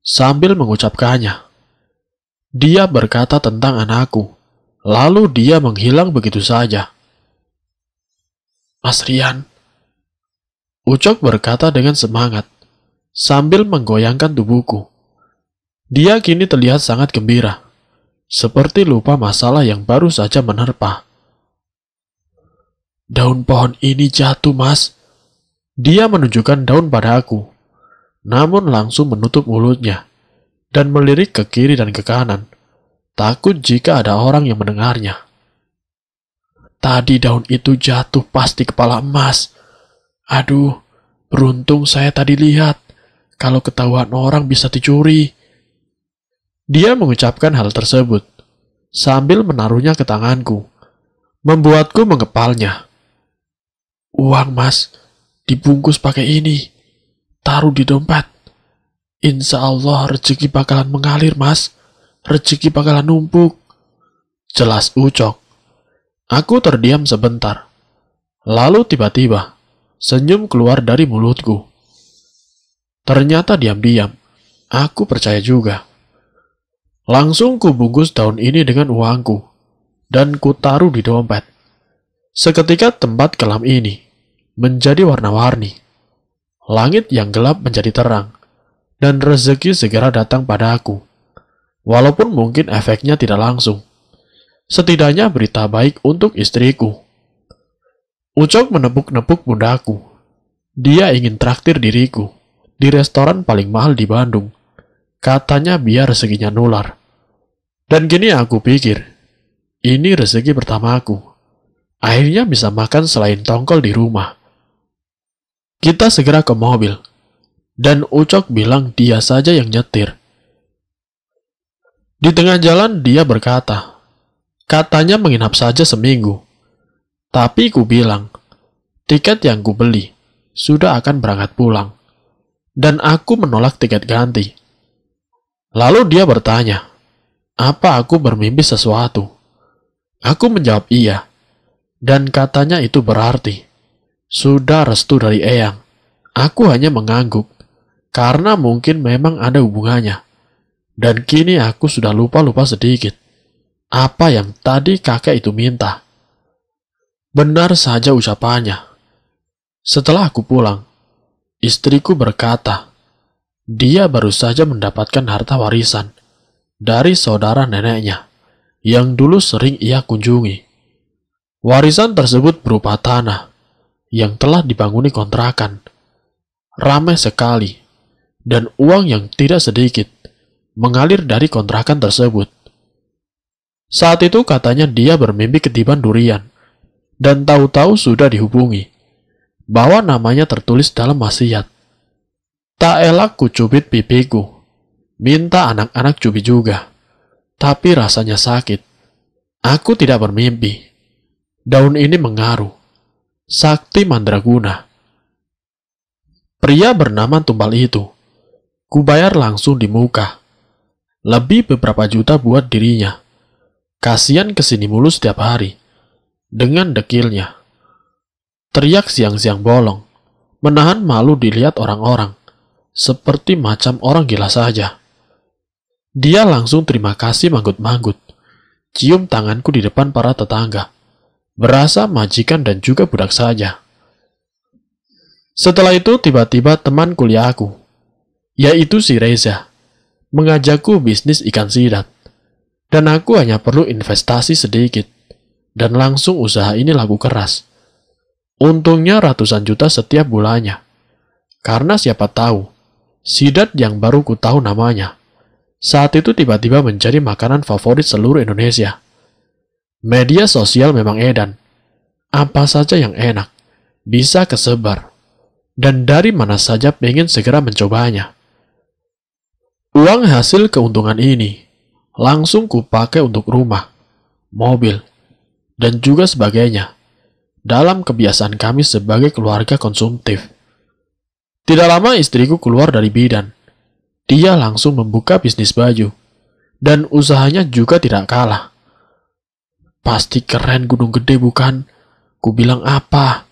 sambil mengucapkannya. Dia berkata tentang anakku, lalu dia menghilang begitu saja. Mas Rian, Ucok berkata dengan semangat, sambil menggoyangkan tubuhku. Dia kini terlihat sangat gembira, seperti lupa masalah yang baru saja menerpa. Daun pohon ini jatuh, Mas. Dia menunjukkan daun pada aku, namun langsung menutup mulutnya dan melirik ke kiri dan ke kanan, takut jika ada orang yang mendengarnya. Tadi daun itu jatuh pas di kepala emas. Aduh, beruntung saya tadi lihat. Kalau ketahuan orang bisa dicuri. Dia mengucapkan hal tersebut sambil menaruhnya ke tanganku, membuatku mengepalnya. Uang, Mas, dibungkus pakai ini. Taruh di dompet. Insya Allah rezeki bakalan mengalir, Mas. Rezeki bakalan numpuk. Jelas Ucok. Aku terdiam sebentar. Lalu tiba-tiba, senyum keluar dari mulutku. Ternyata diam-diam, aku percaya juga. Langsung kubungkus daun ini dengan uangku, dan kutaruh di dompet. Seketika tempat kelam ini menjadi warna-warni. Langit yang gelap menjadi terang, dan rezeki segera datang padaku. Walaupun mungkin efeknya tidak langsung. Setidaknya berita baik untuk istriku. Ucok menepuk-nepuk pundakku. Dia ingin traktir diriku di restoran paling mahal di Bandung. Katanya biar rezekinya nular. Dan gini aku pikir, ini rezeki pertamaku. Akhirnya bisa makan selain tongkol di rumah. Kita segera ke mobil, dan Ucok bilang dia saja yang nyetir. Di tengah jalan dia berkata, katanya menginap saja seminggu. Tapi ku bilang, tiket yang ku beli sudah akan berangkat pulang. Dan aku menolak tiket ganti. Lalu dia bertanya, apa aku bermimpi sesuatu? Aku menjawab iya. Dan katanya itu berarti, sudah restu dari Eyang. Aku hanya mengangguk, karena mungkin memang ada hubungannya. Dan kini aku sudah lupa-lupa sedikit. Apa yang tadi kakek itu minta? Benar saja ucapannya. Setelah aku pulang, istriku berkata, dia baru saja mendapatkan harta warisan dari saudara neneknya yang dulu sering ia kunjungi. Warisan tersebut berupa tanah yang telah dibanguni kontrakan. Ramai sekali, dan uang yang tidak sedikit mengalir dari kontrakan tersebut. Saat itu katanya dia bermimpi ketiban durian, dan tahu-tahu sudah dihubungi, bahwa namanya tertulis dalam wasiat. Tak elak ku cubit pipiku, minta anak-anak cubit juga, tapi rasanya sakit. Aku tidak bermimpi. Daun ini mengaruh. Sakti Mandraguna. Pria bernama Tumbal itu, ku bayar langsung di muka. Lebih beberapa juta buat dirinya. Kasian kesini mulu setiap hari, dengan dekilnya. Teriak siang-siang bolong, menahan malu dilihat orang-orang, seperti macam orang gila saja. Dia langsung terima kasih manggut-manggut, cium tanganku di depan para tetangga, berasa majikan dan juga budak saja. Setelah itu tiba-tiba teman kuliahku, yaitu si Reza, mengajakku bisnis ikan sidat. Dan aku hanya perlu investasi sedikit, dan langsung usaha ini laku keras. Untungnya ratusan juta setiap bulannya. Karena siapa tahu, sidat yang baru ku tahu namanya, saat itu tiba-tiba menjadi makanan favorit seluruh Indonesia. Media sosial memang edan. Apa saja yang enak, bisa kesebar. Dan dari mana saja pengen segera mencobanya. Uang hasil keuntungan ini langsung kupakai untuk rumah, mobil, dan juga sebagainya, dalam kebiasaan kami sebagai keluarga konsumtif. Tidak lama istriku keluar dari bidan. Dia langsung membuka bisnis baju, dan usahanya juga tidak kalah. Pasti keren gunung gede bukan? Ku bilang apa?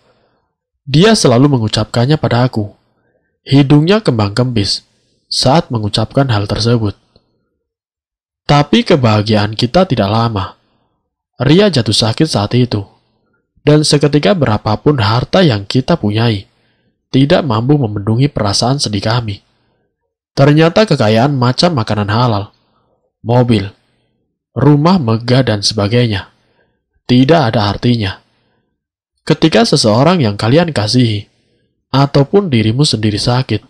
Dia selalu mengucapkannya pada aku. Hidungnya kembang kempis saat mengucapkan hal tersebut. Tapi kebahagiaan kita tidak lama. Ria jatuh sakit saat itu. Dan seketika berapapun harta yang kita punyai, tidak mampu membendungi perasaan sedih kami. Ternyata kekayaan macam makanan halal, mobil, rumah megah dan sebagainya, tidak ada artinya. Ketika seseorang yang kalian kasihi, ataupun dirimu sendiri sakit,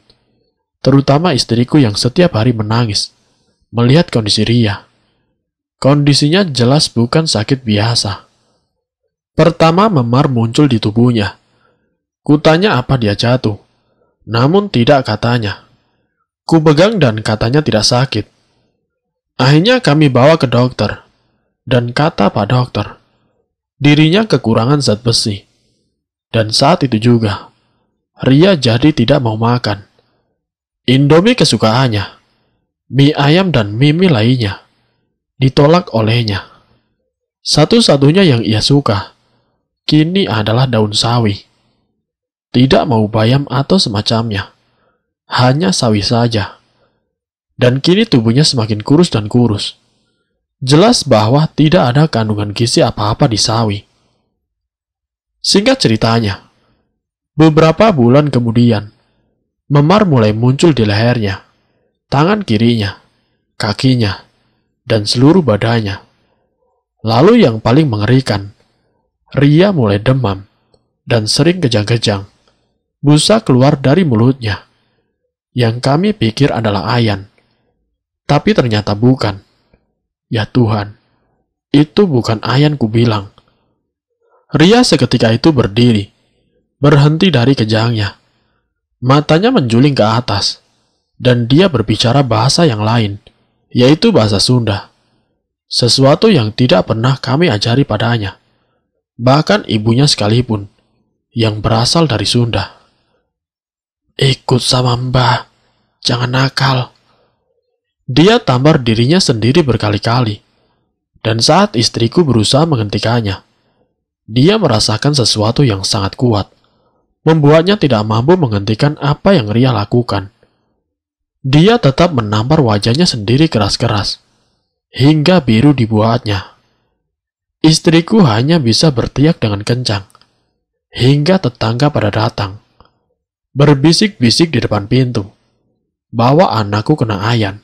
terutama istriku yang setiap hari menangis melihat kondisi Ria. Kondisinya jelas bukan sakit biasa. Pertama, memar muncul di tubuhnya. Kutanya apa dia jatuh, namun tidak katanya. Kupegang dan katanya tidak sakit. Akhirnya kami bawa ke dokter, dan kata Pak Dokter, dirinya kekurangan zat besi. Dan saat itu juga, Ria jadi tidak mau makan. Indomie kesukaannya, mie ayam dan mie lainnya, ditolak olehnya. Satu-satunya yang ia suka, kini adalah daun sawi. Tidak mau bayam atau semacamnya, hanya sawi saja. Dan kini tubuhnya semakin kurus dan kurus. Jelas bahwa tidak ada kandungan gizi apa-apa di sawi. Singkat ceritanya, beberapa bulan kemudian, memar mulai muncul di lehernya, tangan kirinya, kakinya, dan seluruh badannya. Lalu yang paling mengerikan, Ria mulai demam dan sering kejang-kejang. Busa keluar dari mulutnya, yang kami pikir adalah ayan. Tapi ternyata bukan. Ya Tuhan, itu bukan ayan ku bilang. Ria seketika itu berdiri, berhenti dari kejangnya. Matanya menjuling ke atas, dan dia berbicara bahasa yang lain, yaitu bahasa Sunda. Sesuatu yang tidak pernah kami ajari padanya. Bahkan ibunya sekalipun, yang berasal dari Sunda. Ikut sama Mbah, jangan nakal. Dia tampar dirinya sendiri berkali-kali, dan saat istriku berusaha menghentikannya, dia merasakan sesuatu yang sangat kuat, membuatnya tidak mampu menghentikan apa yang Ria lakukan. Dia tetap menampar wajahnya sendiri keras-keras, hingga biru dibuatnya. Istriku hanya bisa berteriak dengan kencang, hingga tetangga pada datang, berbisik-bisik di depan pintu, bahwa anakku kena ayan.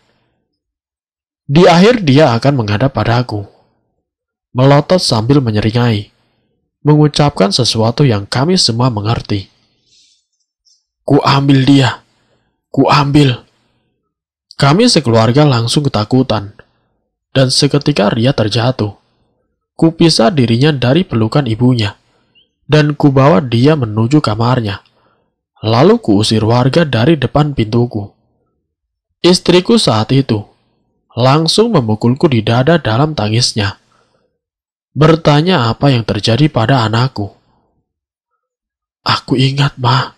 Di akhir dia akan menghadap padaku, melotot sambil menyeringai, mengucapkan sesuatu yang kami semua mengerti. Ku ambil dia, ku ambil. Kami sekeluarga langsung ketakutan, dan seketika Ria terjatuh. Ku pisah dirinya dari pelukan ibunya, dan ku bawa dia menuju kamarnya. Lalu ku usir warga dari depan pintuku. Istriku saat itu langsung memukulku di dada dalam tangisnya, bertanya apa yang terjadi pada anakku. Aku ingat, Ma.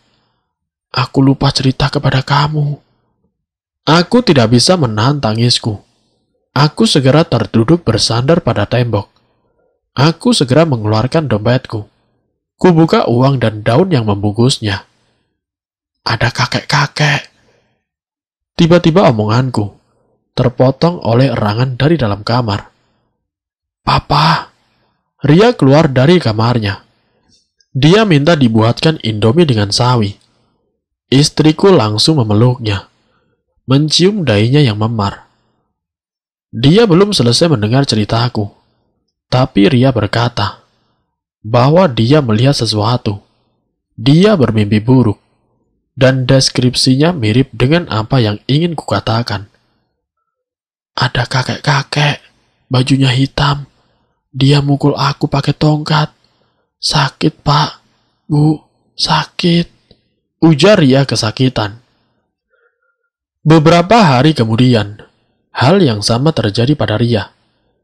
Aku lupa cerita kepada kamu. Aku tidak bisa menahan tangisku. Aku segera terduduk bersandar pada tembok. Aku segera mengeluarkan dompetku. Ku buka uang dan daun yang membungkusnya. Ada kakek-kakek. Tiba-tiba omonganku terpotong oleh erangan dari dalam kamar. Papa. Ria keluar dari kamarnya. Dia minta dibuatkan Indomie dengan sawi. Istriku langsung memeluknya, mencium dahinya yang memar. Dia belum selesai mendengar ceritaku, tapi Ria berkata bahwa dia melihat sesuatu. Dia bermimpi buruk, dan deskripsinya mirip dengan apa yang ingin kukatakan. Ada kakek-kakek, bajunya hitam. Dia mukul aku pakai tongkat. Sakit, Pak. Bu, sakit. Ujar Ria kesakitan. Beberapa hari kemudian, hal yang sama terjadi pada Ria.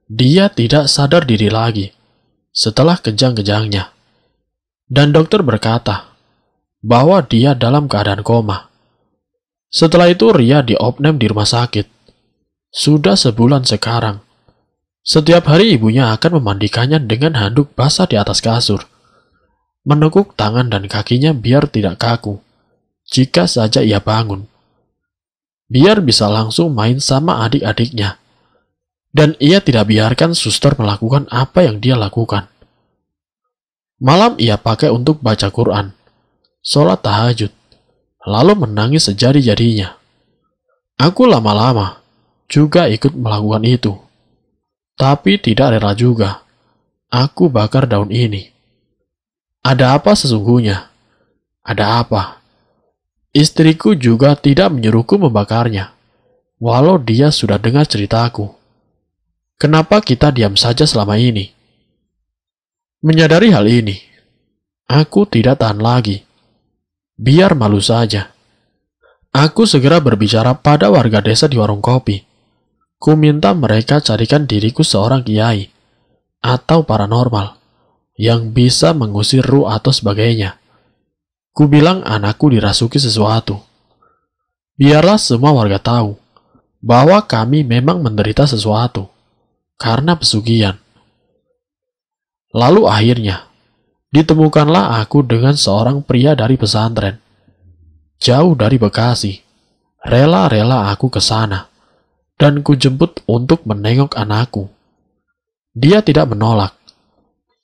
Dia tidak sadar diri lagi setelah kejang-kejangnya. Dan dokter berkata bahwa dia dalam keadaan koma. Setelah itu Ria diopnam di rumah sakit. Sudah sebulan sekarang. Setiap hari ibunya akan memandikannya dengan handuk basah di atas kasur, menekuk tangan dan kakinya biar tidak kaku jika saja ia bangun, biar bisa langsung main sama adik-adiknya. Dan ia tidak biarkan suster melakukan apa yang dia lakukan. Malam ia pakai untuk baca Quran, sholat tahajud, lalu menangis sejadi-jadinya. Aku lama-lama juga ikut melakukan itu. Tapi tidak rela juga. Aku bakar daun ini. Ada apa sesungguhnya? Ada apa? Istriku juga tidak menyuruhku membakarnya, walau dia sudah dengar ceritaku. Kenapa kita diam saja selama ini? Menyadari hal ini, aku tidak tahan lagi. Biar malu saja. Aku segera berbicara pada warga desa di warung kopi. Ku minta mereka carikan diriku seorang kiai atau paranormal yang bisa mengusir ruh atau sebagainya. Ku bilang anakku dirasuki sesuatu. Biarlah semua warga tahu bahwa kami memang menderita sesuatu karena pesugihan. Lalu akhirnya, ditemukanlah aku dengan seorang pria dari pesantren. Jauh dari Bekasi, rela-rela aku ke sana, dan ku jemput untuk menengok anakku. Dia tidak menolak.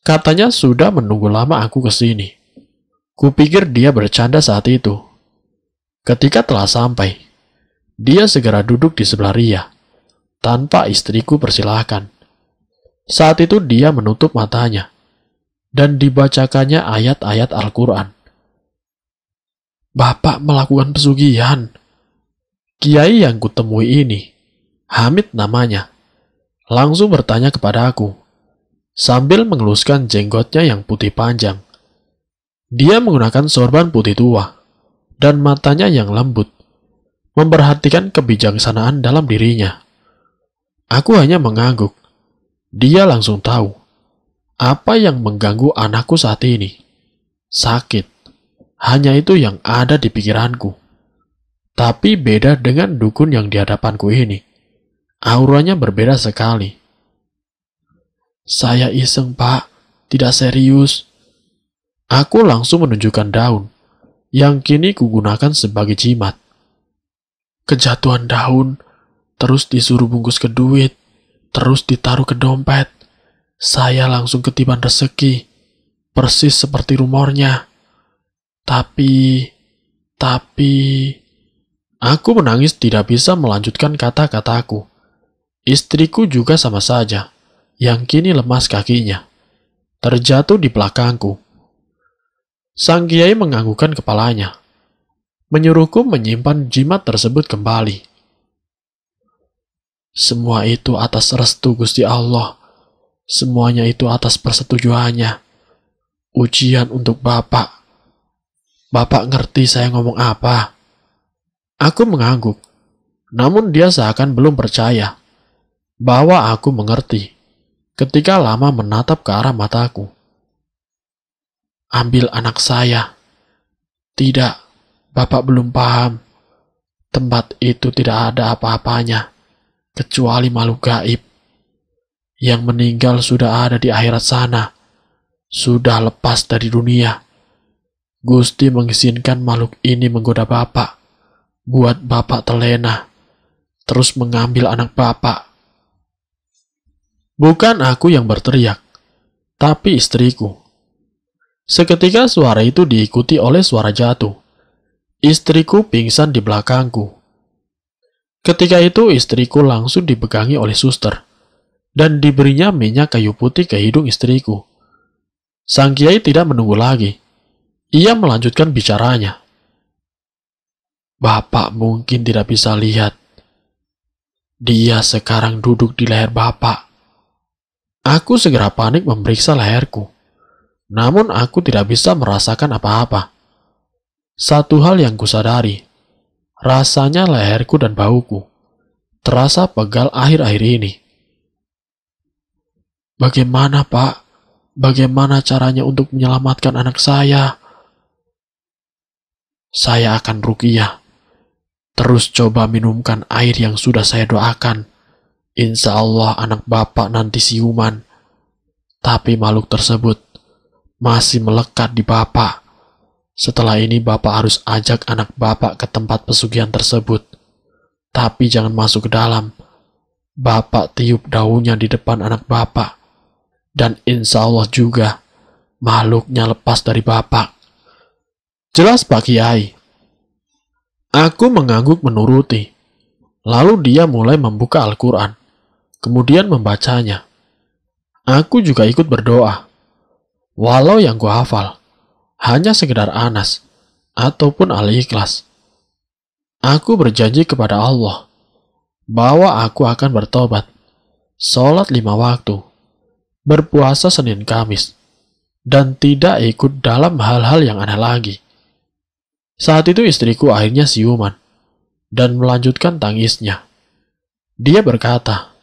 Katanya sudah menunggu lama aku ke sini. Kupikir dia bercanda saat itu. Ketika telah sampai, dia segera duduk di sebelah Ria, tanpa istriku persilahkan. Saat itu dia menutup matanya, dan dibacakannya ayat-ayat Al-Quran. Bapak melakukan pesugihan. Kiai yang kutemui ini, Hamid namanya, langsung bertanya kepada aku, sambil mengeluskan jenggotnya yang putih panjang. Dia menggunakan sorban putih tua, dan matanya yang lembut, memperhatikan kebijaksanaan dalam dirinya. Aku hanya mengangguk. Dia langsung tahu apa yang mengganggu anakku saat ini. Sakit. Hanya itu yang ada di pikiranku. Tapi beda dengan dukun yang di hadapanku ini. Auranya berbeda sekali. Saya iseng, Pak. Tidak serius. Aku langsung menunjukkan daun yang kini kugunakan sebagai jimat. Kejatuhan daun, terus disuruh bungkus ke duit, terus ditaruh ke dompet. Saya langsung ketiban rezeki, persis seperti rumornya. Tapi, aku menangis tidak bisa melanjutkan kata-kataku. Istriku juga sama saja, yang kini lemas kakinya, terjatuh di belakangku. Sang kiai menganggukkan kepalanya, menyuruhku menyimpan jimat tersebut kembali. Semua itu atas restu Gusti Allah. Semuanya itu atas persetujuannya. Ujian untuk Bapak. Bapak ngerti saya ngomong apa? Aku mengangguk, namun dia seakan belum percaya bahwa aku mengerti ketika lama menatap ke arah mataku. Ambil anak saya. Tidak, Bapak belum paham. Tempat itu tidak ada apa-apanya, kecuali makhluk gaib. Yang meninggal sudah ada di akhirat sana, sudah lepas dari dunia. Gusti mengizinkan makhluk ini menggoda Bapak, buat Bapak terlena, terus mengambil anak Bapak. Bukan aku yang berteriak, tapi istriku. Seketika suara itu diikuti oleh suara jatuh. Istriku pingsan di belakangku. Ketika itu istriku langsung dipegangi oleh suster, dan diberinya minyak kayu putih ke hidung istriku. Sang kiai tidak menunggu lagi. Ia melanjutkan bicaranya. Bapak mungkin tidak bisa lihat. Dia sekarang duduk di leher Bapak. Aku segera panik memeriksa leherku. Namun aku tidak bisa merasakan apa-apa. Satu hal yang kusadari, rasanya leherku dan bauku terasa pegal akhir-akhir ini. Bagaimana, Pak? Bagaimana caranya untuk menyelamatkan anak saya? Saya akan ruqyah. Terus coba minumkan air yang sudah saya doakan. Insya Allah anak Bapak nanti siuman. Tapi makhluk tersebut masih melekat di Bapak. Setelah ini Bapak harus ajak anak Bapak ke tempat pesugihan tersebut. Tapi jangan masuk ke dalam. Bapak tiup daunnya di depan anak Bapak. Dan insya Allah juga makhluknya lepas dari Bapak. Jelas Pak Kiai. Aku mengangguk menuruti. Lalu dia mulai membuka Al-Quran, kemudian membacanya. Aku juga ikut berdoa. Walau yang ku hafal hanya sekedar Anas ataupun Al-Ikhlas, Aku berjanji kepada Allah bahwa aku akan bertobat, sholat 5 waktu, berpuasa Senin Kamis, dan tidak ikut dalam hal-hal yang aneh lagi. Saat itu istriku akhirnya siuman dan melanjutkan tangisnya. Dia berkata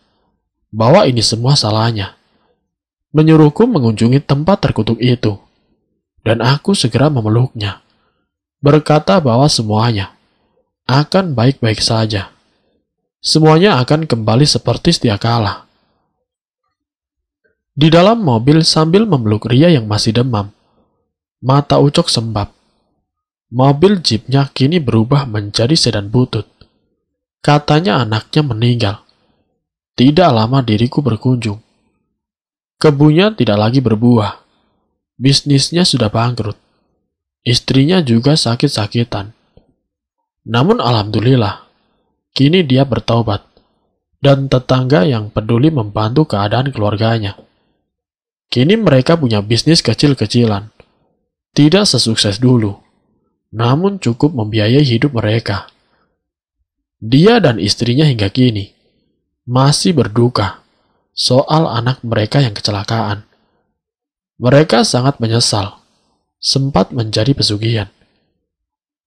bahwa ini semua salahnya, menyuruhku mengunjungi tempat terkutuk itu, dan aku segera memeluknya, berkata bahwa semuanya akan baik-baik saja. Semuanya akan kembali seperti sedia kala. Di dalam mobil sambil memeluk Ria yang masih demam, mata Ucok sembab. Mobil jeepnya kini berubah menjadi sedan butut. Katanya anaknya meninggal. Tidak lama diriku berkunjung. Kebunnya tidak lagi berbuah. Bisnisnya sudah bangkrut. Istrinya juga sakit-sakitan. Namun alhamdulillah, kini dia bertaubat. Dan tetangga yang peduli membantu keadaan keluarganya. Kini mereka punya bisnis kecil-kecilan. Tidak sesukses dulu, namun cukup membiayai hidup mereka. Dia dan istrinya hingga kini masih berduka soal anak mereka yang kecelakaan. Mereka sangat menyesal, sempat menjadi pesugihan.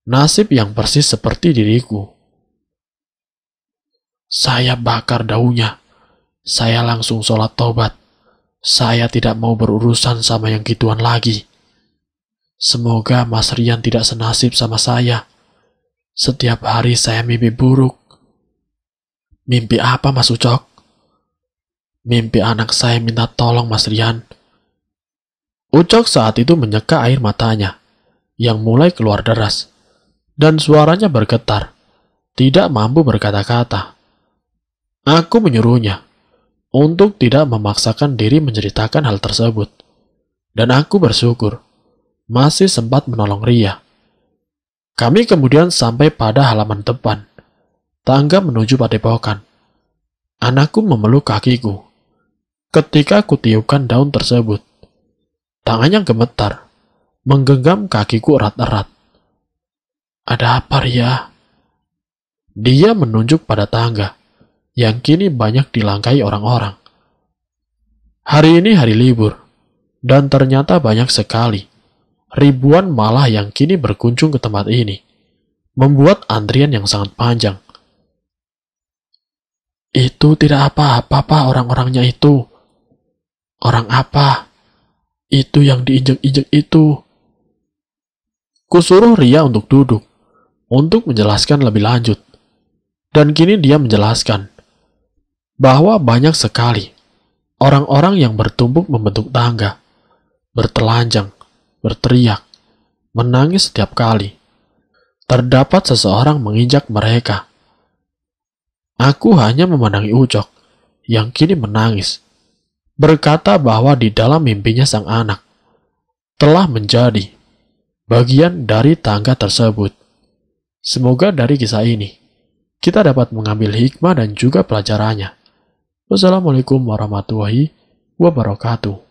Nasib yang persis seperti diriku. Saya bakar daunnya. Saya langsung sholat tobat. Saya tidak mau berurusan sama yang gituan lagi. Semoga Mas Rian tidak senasib sama saya. Setiap hari saya mimpi buruk. Mimpi apa, Mas Ucok? Mimpi anak saya minta tolong, Mas Rian. Ucok saat itu menyeka air matanya, yang mulai keluar deras, dan suaranya bergetar, tidak mampu berkata-kata. Aku menyuruhnya untuk tidak memaksakan diri menceritakan hal tersebut, dan aku bersyukur masih sempat menolong Ria. Kami kemudian sampai pada halaman depan, tangga menuju padepokan. Anakku memeluk kakiku. Ketika kutiupkan daun tersebut, tangannya gemetar, menggenggam kakiku erat-erat. Ada apa, Ria? Dia menunjuk pada tangga, yang kini banyak dilangkai orang-orang. Hari ini hari libur, dan ternyata banyak sekali. Ribuan malah yang kini berkunjung ke tempat ini, membuat antrian yang sangat panjang. Itu tidak apa-apa, Pak, orang-orangnya itu. Orang apa? Itu yang diinjek-injek itu. Kusuruh Ria untuk duduk, untuk menjelaskan lebih lanjut. Dan kini dia menjelaskan bahwa banyak sekali orang-orang yang bertumpuk membentuk tangga, bertelanjang, berteriak, menangis setiap kali terdapat seseorang menginjak mereka. Aku hanya memandangi Ucok yang kini menangis, berkata bahwa di dalam mimpinya sang anak telah menjadi bagian dari tangga tersebut. Semoga dari kisah ini kita dapat mengambil hikmah dan juga pelajarannya. Wassalamualaikum warahmatullahi wabarakatuh.